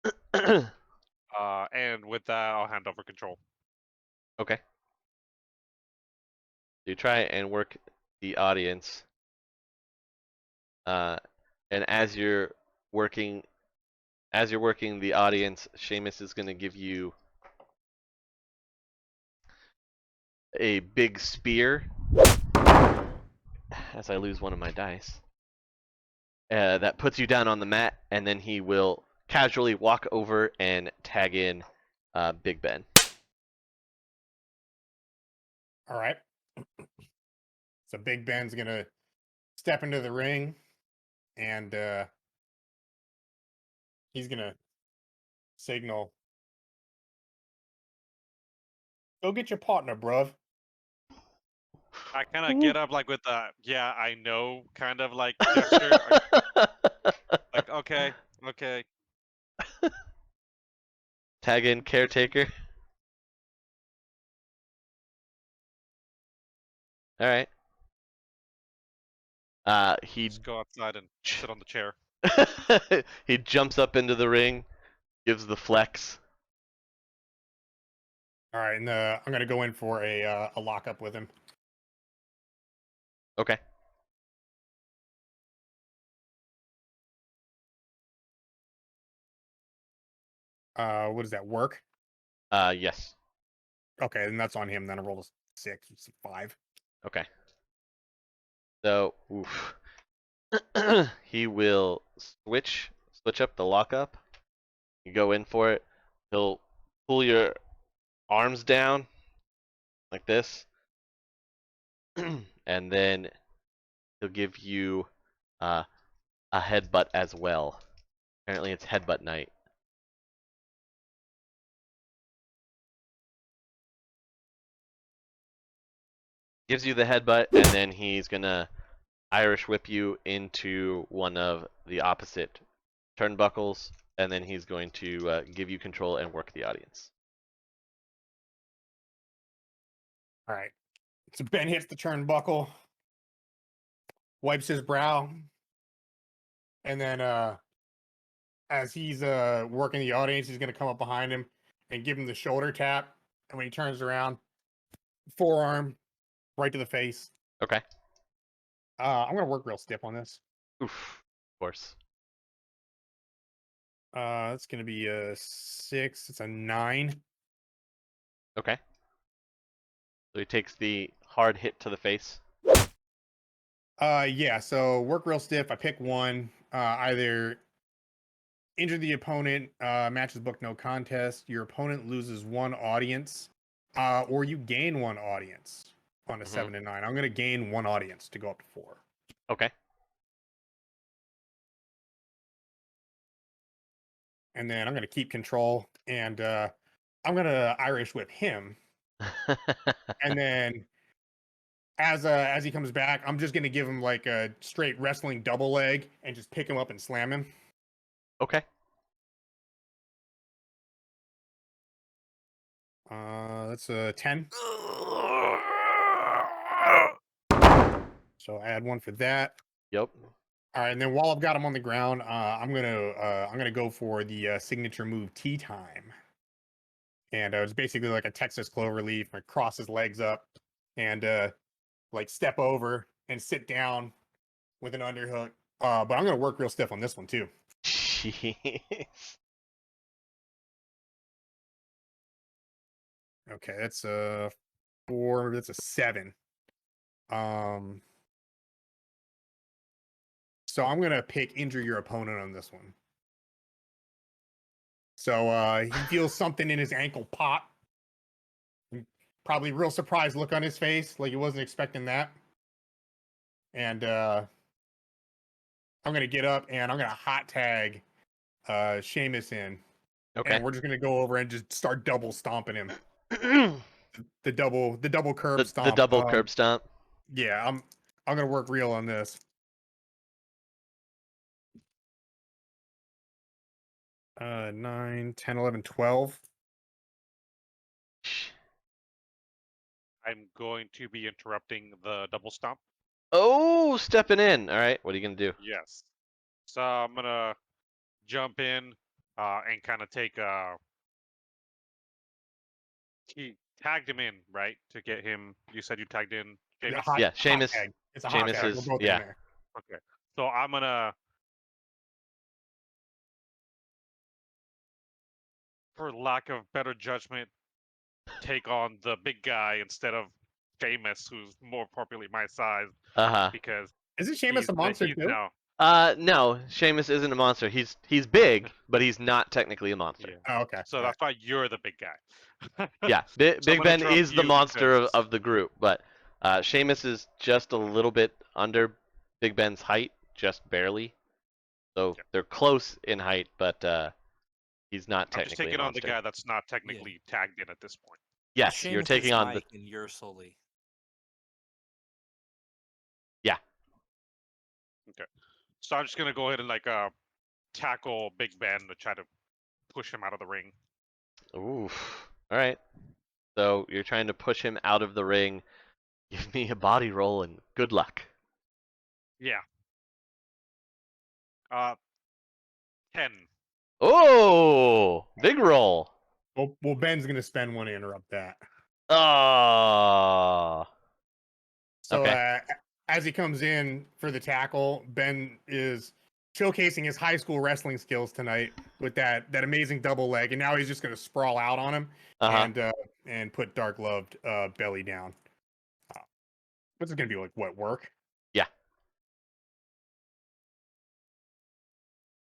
good day. And with that, I'll hand over control. Okay. You try and work the audience. And as you're working the audience, Seamus is gonna give you a big spear. As I lose one of my dice. That puts you down on the mat, and then he will casually walk over and tag in Big Ben. All right. So Big Ben's gonna step into the ring, and he's gonna signal, "Go get your partner, bruv." I kind of get up like with a yeah, I know kind of like gesture. Like okay. Tag in caretaker. All right. He Just go outside and sit on the chair. he jumps up into the ring, gives the flex. All right, and I'm gonna go in for a lockup with him. Okay. What does that work? Yes. Okay, then that's on him. Then I roll a 6, it's a 5. Okay. So, oof. He will switch up the lockup. You go in for it. He'll pull your arms down like this, and then he'll give you a headbutt as well. Apparently, it's headbutt night. Gives you the headbutt, and then he's gonna Irish whip you into one of the opposite turnbuckles, and then he's going to give you control and work the audience. All right. So Ben hits the turnbuckle, wipes his brow, and then as he's working the audience, he's gonna come up behind him and give him the shoulder tap. And when he turns around, forearm right to the face. Okay. I'm gonna work real stiff on this. Oof. Of course. It's gonna be a 6. It's a 9. Okay. So he takes the hard hit to the face. Yeah. So work real stiff. I pick one. Either injure the opponent, matches book no contest. Your opponent loses 1 audience, or you gain 1 audience on a 7 to 9. I'm gonna gain 1 audience to go up to 4. Okay. And then I'm gonna keep control, and I'm gonna Irish whip him. And then as he comes back, I'm just gonna give him like a straight wrestling double leg and just pick him up and slam him. Okay. That's a 10. So add 1 for that. Yep. All right, and then while I've got him on the ground, I'm gonna go for the signature move tea time, and it's basically like a Texas cloverleaf. I cross his legs up and like step over and sit down with an underhook. But I'm gonna work real stiff on this one too. Jeez. Okay, that's a 4. That's a 7. So I'm gonna pick injure your opponent on this one. So he feels something in his ankle pop. Probably real surprised look on his face, like he wasn't expecting that. And I'm gonna get up and I'm gonna hot tag Sheamus in. Okay. And we're just gonna go over and just start double stomping him. The double curb stomp. The double curb stomp. Yeah, I'm gonna work real on this. 9, 10, 11, 12. I'm going to be interrupting the double stomp. Oh, stepping in. All right, what are you gonna do? Yes. So I'm gonna jump in and kind of take he tagged him in, right? To get him. You said you tagged in The James? Yeah, hot Seamus. tag. It's a hot Seamus tag. We're is both in yeah. there. Okay. So I'm gonna, for lack of better judgment, take on the big guy instead of Jameis, who's more appropriately my size, Uh because Isn't Seamus a monster he's too? now. huh. No, Seamus isn't a monster. He's big, but he's not technically a monster. Yeah. Oh, okay. So All that's why you're the big guy. Yeah, So I'm Big gonna Ben interrupt is the you monster because of the group, but Seamus is just a little bit under Big Ben's height, just barely. So yeah, they're close in height, but he's not I'm just technically a taking on the monster. guy that's not technically tagged in at this point. Yes, you're Seamus taking is on the Mike and you're Sully. Okay. So I'm just gonna go ahead and like tackle Big Ben to try to push him out of the ring. Oof. All right. So you're trying to push him out of the ring. Give me a body roll and good luck. Yeah. 10. Oh, big roll. Well, Ben's gonna spend one to interrupt that. Oh. So Okay. as he comes in for the tackle, Ben is showcasing his high school wrestling skills tonight with that amazing double leg, and now he's just gonna sprawl out on him and put Dark Loved belly down. What's it gonna be like? What work? Yeah.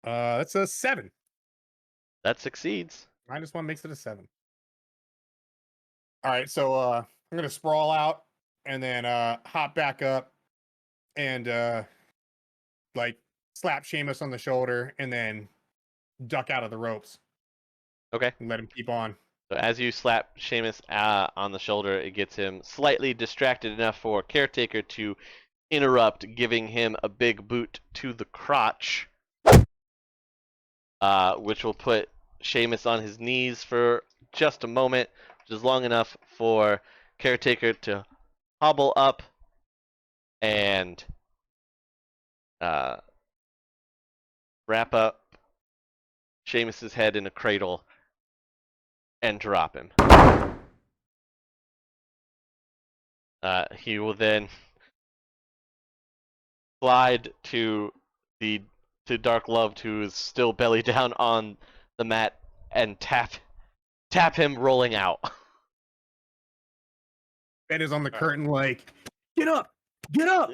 That's a 7. That succeeds. -1 makes it a 7. All right, so I'm gonna sprawl out and then hop back up and like slap Sheamus on the shoulder and then duck out of the ropes Okay. and let him keep on. So as you slap Sheamus on the shoulder, it gets him slightly distracted enough for Caretaker to interrupt, giving him a big boot to the crotch, which will put Sheamus on his knees for just a moment, which is long enough for Caretaker to hobble up and wrap up Sheamus's head in a cradle and drop him. He will then slide to Dark Loved, who is still belly down on the mat, and tap him, rolling out. Ben is on the curtain like, get up, get up.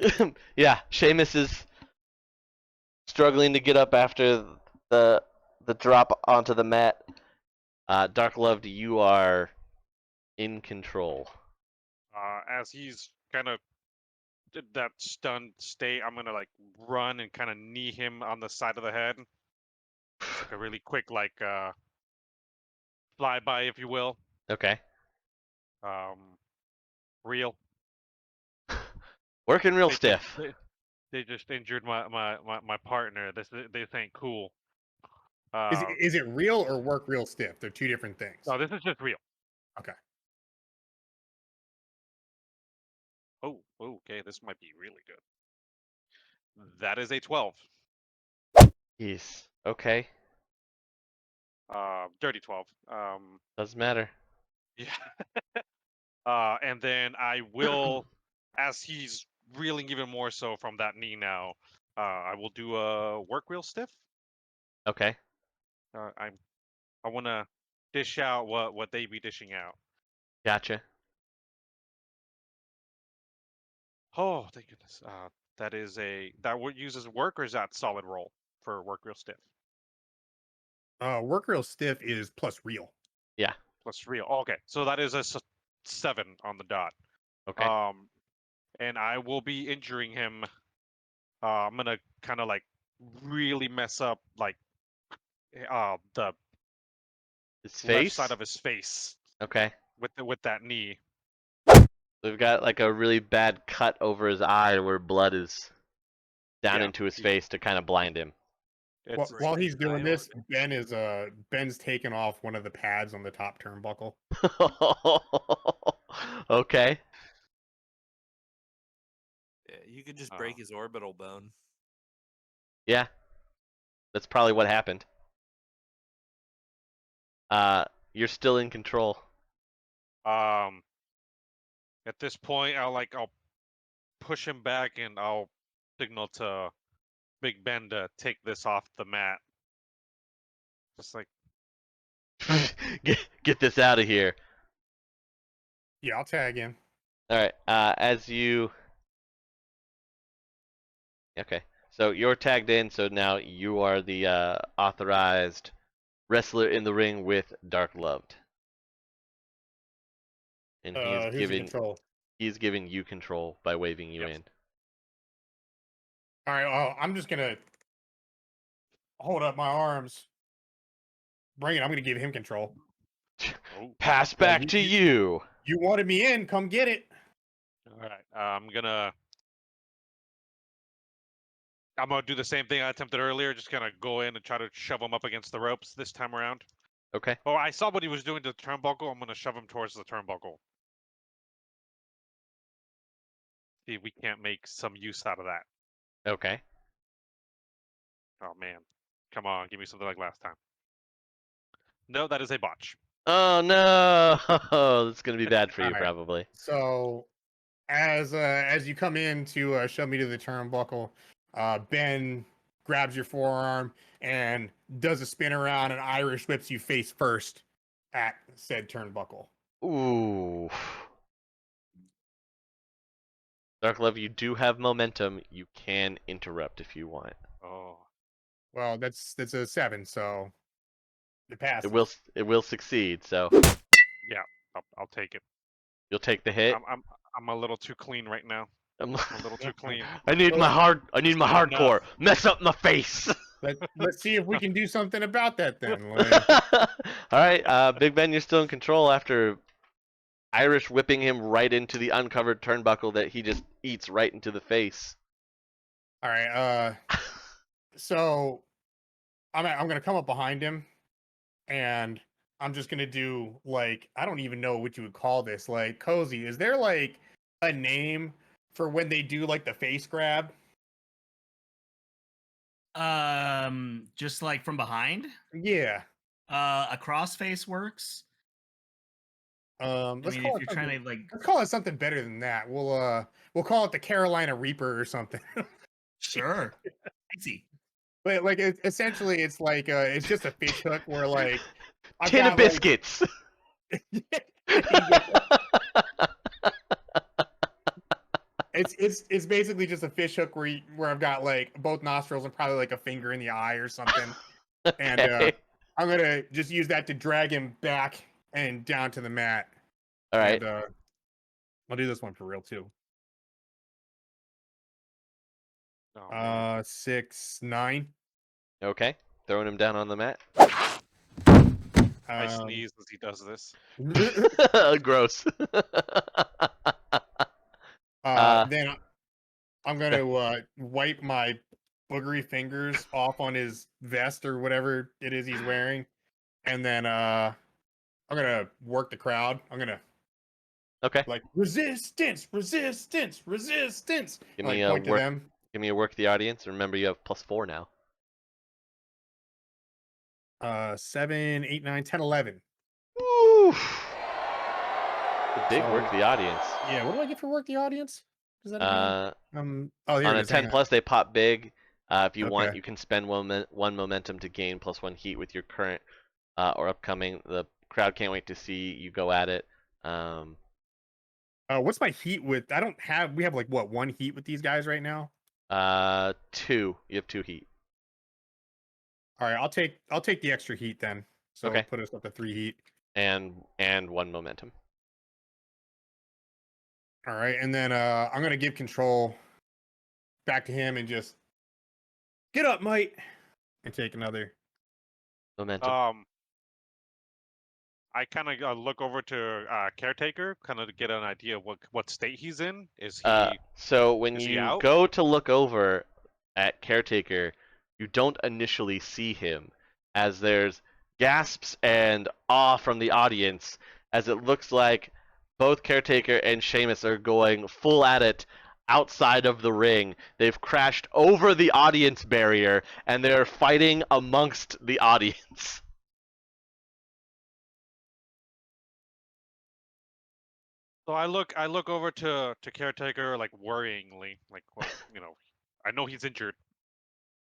Yeah, Sheamus is struggling to get up after the drop onto the mat. Dark Loved, you are in control. As he's kind of did that stunned state, I'm gonna like run and kind of knee him on the side of the head. It's like a really quick like flyby, if you will. Okay. Real. Working real They stiff. they just injured my partner. This ain't cool. Is it real or work real stiff? They're two different things. No, this is just real. Okay. Oh, okay. This might be really good. That is a 12. Yes. Okay. Dirty 12. Doesn't matter. Yeah. And then I will, as he's reeling even more so from that knee now, I will do a work real stiff. Okay. I want to dish out what they be dishing out. Gotcha. Oh, thank goodness. That is that uses work, or is that solid roll for work real stiff? Work real stiff is plus real. Yeah. Plus real. Oh, okay, so that is a 7 on the dot. Okay. And I will be injuring him. I'm gonna kind of like really mess up like the His left face? side of his face Okay. with that knee. We've got like a really bad cut over his eye where blood is down Yeah. into his face to kind of blind him. While Breaking he's doing eye this, organ. Ben's taking off one of the pads on the top turnbuckle. Okay. You could just Oh. break his orbital bone. Yeah, that's probably what happened. You're still in control. At this point, I'll push him back and I'll signal to Big Ben to take this off the mat. Just like, Get this out of here. Yeah, I'll tag him. All right. As you. Okay. So you're tagged in. So now you are the authorized wrestler in the ring with Dark Loved, and Who's in control? he's giving you control by waving you Yep. in. All right, well, I'm just gonna hold up my arms. Bring it. I'm gonna give him control. oh, Pass Yeah, back to you. You wanted me in. Come get it. all right. I'm gonna do the same thing I attempted earlier. Just kind of go in and try to shove him up against the ropes this time around. Okay. Oh, I saw what he was doing to the turnbuckle. I'm gonna shove him towards the turnbuckle. See if we can't make some use out of that. Okay. Oh man, come on, give me something like last time. No, that is a botch. Oh no, that's gonna be bad for you All right. probably. So, as you come in to shove me to the turnbuckle, Ben grabs your forearm and does a spin around and Irish whips you face first at said turnbuckle. Ooh. Dark Love, you do have momentum. You can interrupt if you want. Oh, Well, that's a 7, so it passes. It will succeed. So yeah, I'll take it. you'll take the hit. I'm a little too clean right now. I'm I'm a little too clean. I need my hardcore. Mess up my face. Let's see if we can do something about that then. Like, All right, Big Ben, you're still in control after Irish whipping him right into the uncovered turnbuckle that he just eats right into the face. all right, so I'm gonna come up behind him, and I'm just gonna do like I don't even know what you would call this. Like, Cozy, is there like a name for when they do like the face grab? Just like from behind. Yeah. A crossface works. Let's I mean, call if it you're trying something, to like, let's call it something better than that. We'll call it the Carolina Reaper or something. sure, easy. But like essentially, it's like it's just a fish hook where like I've Tin of got, like- biscuits. It's basically just a fish hook where I've got like both nostrils and probably like a finger in the eye or something, and Okay. I'm gonna just use that to drag him back and down to the mat. All right. And, I'll do this one for real too. Oh, man. 6, 9. Okay. Throwing him down on the mat. I sneeze as he does this. Gross. Then I'm gonna wipe my boogery fingers off on his vest or whatever it is he's wearing, and then I'm gonna work the crowd. I'm gonna Okay. like resistance, resistance, resistance. Give Like me a point to work. them. Give me a work the audience. Remember, you have +4 now. 7, 8, 9, 10, 11. Ooh. The big work So- the audience. Yeah, what do I get for work the audience? Does that oh, here On it a is. Hang 10 on. plus, they pop big. If you want, Okay. you can spend one momentum to gain +1 heat with your current or upcoming. The crowd can't wait to see you go at it. What's my heat with? We have like what, 1 heat with these guys right now? 2. You have 2 heat. All right, I'll take the extra heat then. So Okay. put us up to 3 heat. And 1 momentum. All right, and then I'm gonna give control back to him and just get up, mate, and take another. Momentum. I kind of look over to Caretaker, kind of to get an idea of what state he's in. Is he? So when is he you out? go to look over at Caretaker, you don't initially see him, as there's gasps and awe from the audience, as it looks like both Caretaker and Seamus are going full at it, outside of the ring. They've crashed over the audience barrier, and they're fighting amongst the audience. So I look over to Caretaker like worryingly, like, well, I know he's injured.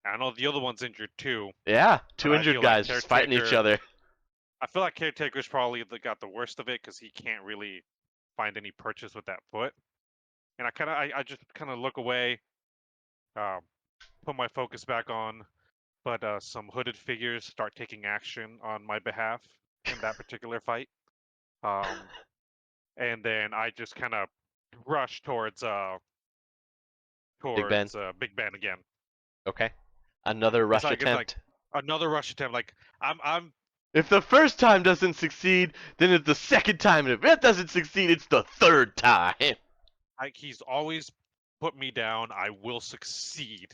I know the other one's injured too. Yeah, But two I injured feel like guys just fighting each Caretaker- other. I feel like Caretaker's probably got the worst of it because he can't really find any purchase with that foot. And I just kind of look away, put my focus back on, but some hooded figures start taking action on my behalf in that particular fight. And then I just kind of rush towards Big Ben. Big Ben again. Okay. Another rush It's like attempt. another rush attempt. Like I'm If the first time doesn't succeed, then it's the second time, and if it doesn't succeed, it's the third time. he's always put me down. I will succeed.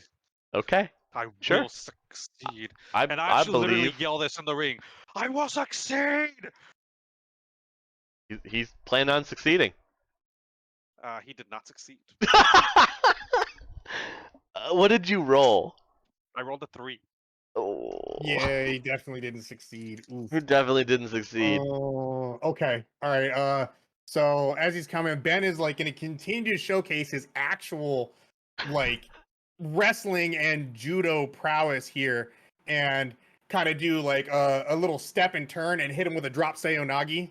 Okay. I Sure. will succeed. I And I actually literally believe yell this in the ring. I will succeed. he's planning on succeeding. He did not succeed. What did you roll? I rolled a 3. Oh. Yeah, he definitely didn't succeed. Oof. Who definitely didn't succeed. Oh, okay. All right. So as he's coming, Ben is like going to continue to showcase his actual like wrestling and judo prowess here, and kind of do like a little step and turn and hit him with a drop sayonagi,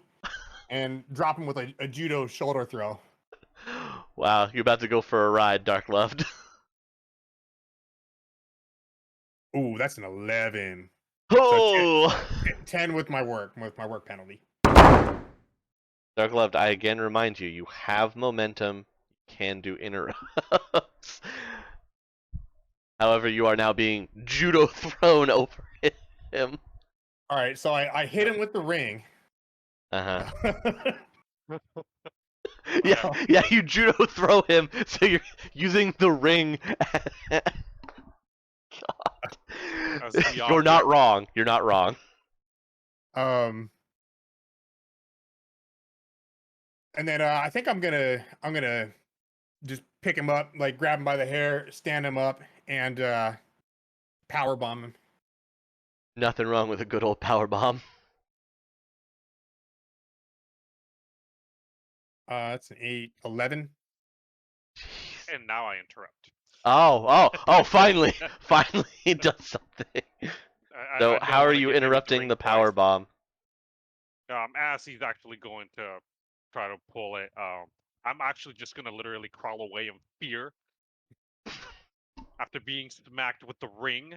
and drop him with a judo shoulder throw. Wow, you're about to go for a ride, Dark Loved. Ooh, that's an 11. Oh! 10 with my work penalty. Dark Loved, I again remind you, you have momentum, you can do interrupts. However, you are now being judo thrown over him. All right, so I hit him with the ring. Uh-huh. Yeah, you judo throw him, so you're using the ring. As the You're not object. wrong. You're not wrong. And then I think I'm gonna just pick him up, like grab him by the hair, stand him up, and power bomb him. Nothing wrong with a good old power bomb. That's an 8, 11. And now I interrupt. Oh! Finally, finally, he does something. So, I how don't are wanna you get hit with the interrupting ring the power twice. bomb? As he's actually going to try to pull it, I'm actually just gonna literally crawl away in fear after being smacked with the ring.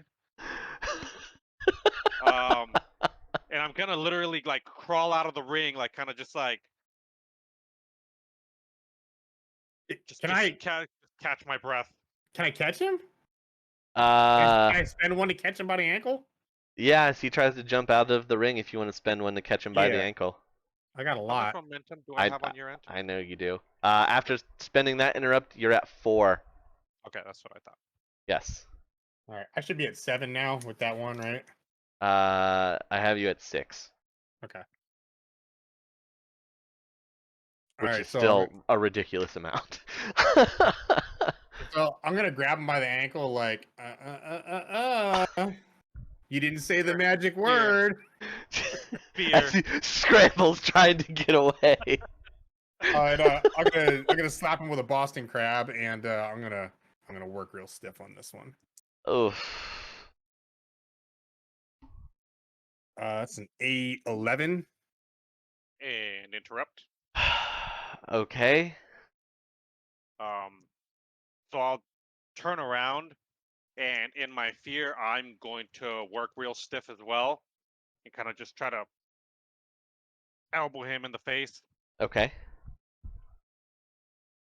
And I'm gonna literally like crawl out of the ring, like kind of just like Can I catch my breath. Can I catch him? Can Uh, I spend one to catch him by the ankle? yes, he tries to jump out of the ring if you want to spend one to catch him by the Yeah. ankle. I got a How much lot. momentum do I have on your end? I know you do. After spending that interrupt, you're at 4. Okay, that's what I thought. Yes. All right, I should be at 7 now with that one, right? I have you at 6, Okay. which Alright, is so still a ridiculous amount. So I'm gonna grab him by the ankle, like, you didn't say the magic word. Fear. As he scrambles trying to get away. And I'm gonna slap him with a Boston Crab, and I'm gonna work real stiff on this one. Oof. That's an 8, 11. And interrupt. Okay. So I'll turn around, and in my fear, I'm going to work real stiff as well, and kind of just try to elbow him in the face. Okay.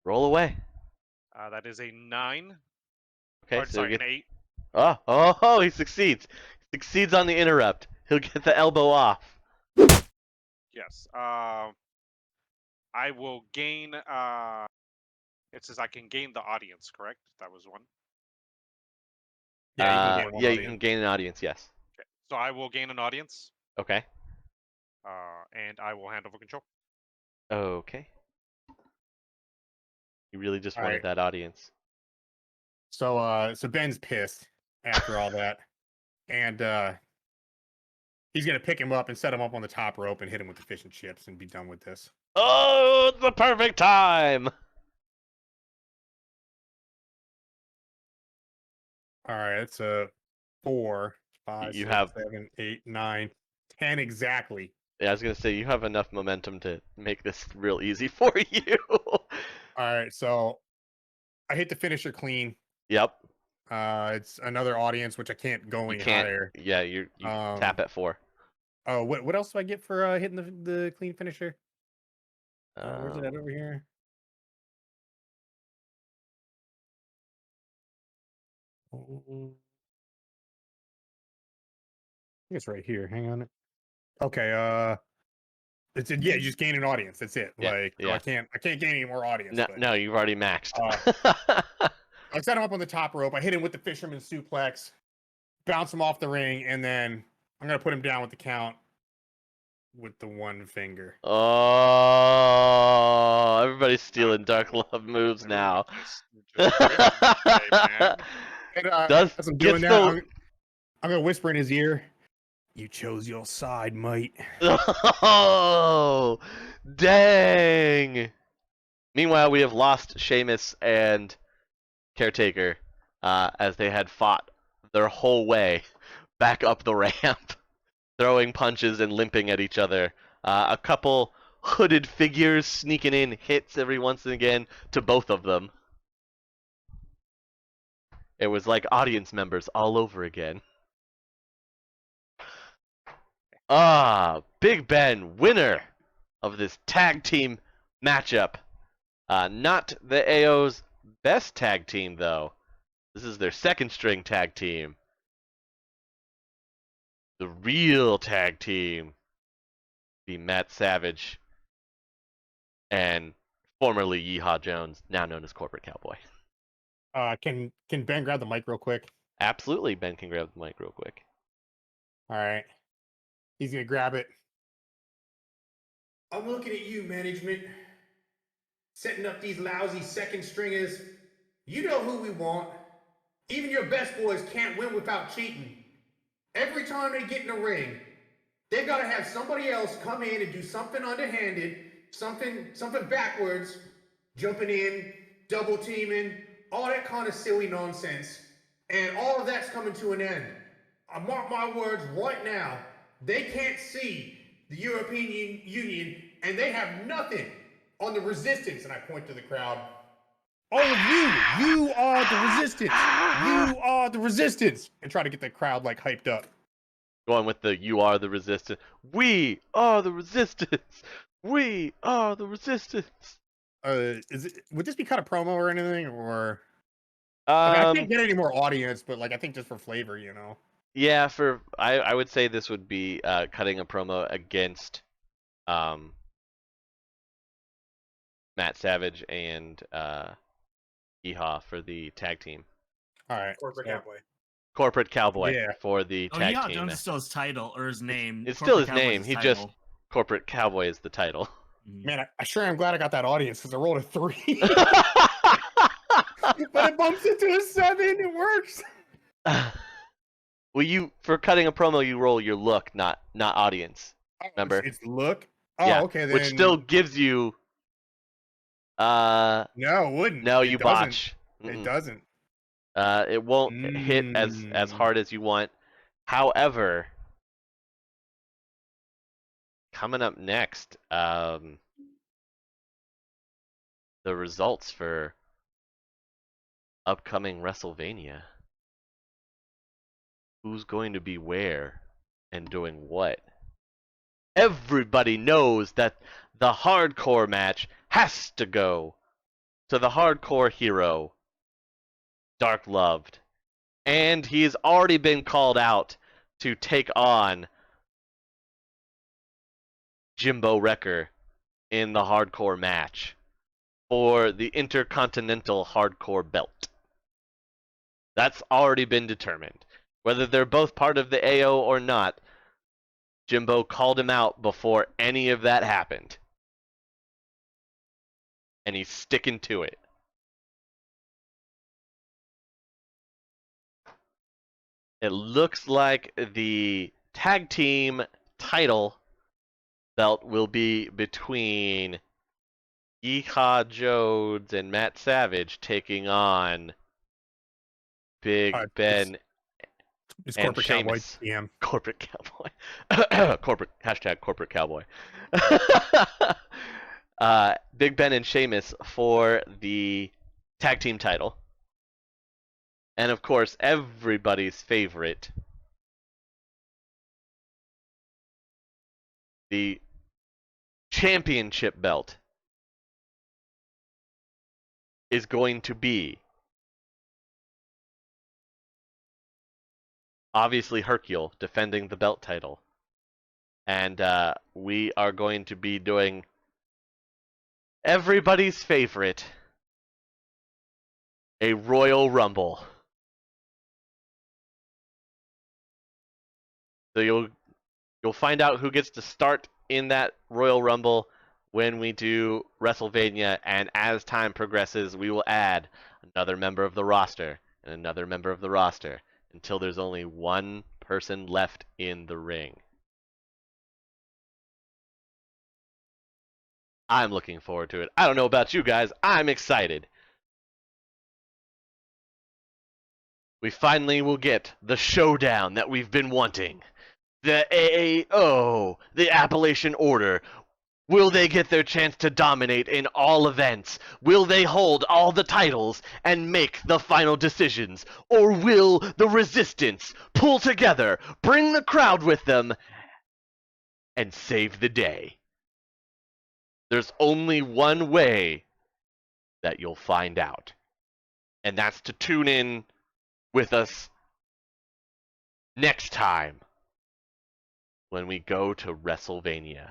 Roll away. That is a 9. Okay, Or, so sorry, you an get... 8. Oh, he succeeds. Succeeds on the interrupt. He'll get the elbow off. Yes. I will gain. It says I can gain the audience. Correct. That was one. Yeah, you can gain one you audience. can gain an audience, yes. Okay. So I will gain an audience. Okay. And I will hand over control. Okay. He really just All wanted right. that audience. So Ben's pissed after all that, and he's gonna pick him up and set him up on the top rope and hit him with the fish and chips and be done with this. Oh, it's the perfect time. All right, it's a 4, 5, You 6, have 7, 8, 9, 10 exactly. Yeah, I was gonna say you have enough momentum to make this real easy for you. All right, so I hit the finisher clean. Yep. It's another audience, which I can't go You any can't. higher. Yeah, you tap at 4. Oh, what else do I get for hitting the clean finisher? Where's it at Um, over here? I think it's right here. Hang on. Okay. You just gain an audience. That's it. Yeah, Like, so yeah. I can't gain any more audience. No, but, no, you've already maxed. I set him up on the top rope. I hit him with the fisherman suplex, bounce him off the ring, and then I'm gonna put him down with the count with the one finger. Oh, everybody's stealing Dark Love moves now. And, Does as I'm gets doing that, the I'm gonna whisper in his ear, "You chose your side, mate." Oh, dang. Meanwhile, we have lost Sheamus and Caretaker as they had fought their whole way back up the ramp, throwing punches and limping at each other. A couple hooded figures sneaking in hits every once and again to both of them. It was like audience members all over again. Big Ben, winner of this tag team matchup. Not the AO's best tag team, though. This is their second string tag team. The real tag team. The Matt Savage and formerly Yeehaw Jones, now known as Corporate Cowboy. Can Ben grab the mic real quick? Absolutely, Ben can grab the mic real quick. All right. He's gonna grab it. I'm looking at you, management. Setting up these lousy second stringers. You know who we want. Even your best boys can't win without cheating. Every time they get in the ring, they've got to have somebody else come in and do something underhanded, something backwards, jumping in, double teaming, all that kind of silly nonsense. And all of that's coming to an end. I mark my words right now. They can't see the European Union, and they have nothing on the resistance. And I point to the crowd. All of you are the resistance. You are the resistance. And try to get the crowd like hyped up. Going with the "You are the resistance." We are the resistance. We are the resistance. Would this be kind of promo or anything, or? I can't get any more audience, but like I think just for flavor, you know. Yeah, I would say this would be cutting a promo against Matt Savage and Yeehaw for the tag team. All right. Corporate Cowboy for the tag Yeehaw team. Jones is still his title or his name. It's still his Cowboy is name. his He title. just Corporate Cowboy is the title. Man, I sure am glad I got that audience because I rolled a 3. But it bumps into a 7. It works. Well, for cutting a promo, you roll your look, not audience. Remember? It's look. Oh, yeah, okay. Then... Which still gives you. No, it wouldn't. No, it you doesn't. botch. It doesn't. It won't hit as hard as you want. However, coming up next, the results for upcoming WrestleVania. Who's going to be where and doing what? Everybody knows that the hardcore match has to go to the hardcore hero, Dark Loved. And he has already been called out to take on Jimbo Wrecker in the hardcore match for the Intercontinental Hardcore Belt. That's already been determined. Whether they're both part of the AO or not, Jimbo called him out before any of that happened. And he's sticking to it. It looks like the tag team title belt will be between Yeehaw Jones and Matt Savage taking on Big Ben It's and corporate cowboy Sheamus. TM. Corporate cowboy. Corporate cowboy. Big Ben and Sheamus for the tag team title. And of course, everybody's favorite, the championship belt, is going to be obviously Hercule defending the belt title. And we are going to be doing everybody's favorite, a Royal Rumble. So you'll find out who gets to start in that Royal Rumble when we do WrestleVania, and as time progresses, we will add another member of the roster and another member of the roster until there's only one person left in the ring. I'm looking forward to it. I don't know about you guys. I'm excited. We finally will get the showdown that we've been wanting. The AAO, the Appalachian Order. Will they get their chance to dominate in all events? Will they hold all the titles and make the final decisions? Or will the Resistance pull together, bring the crowd with them, and save the day? There's only one way that you'll find out, and that's to tune in with us next time when we go to WrestleVania.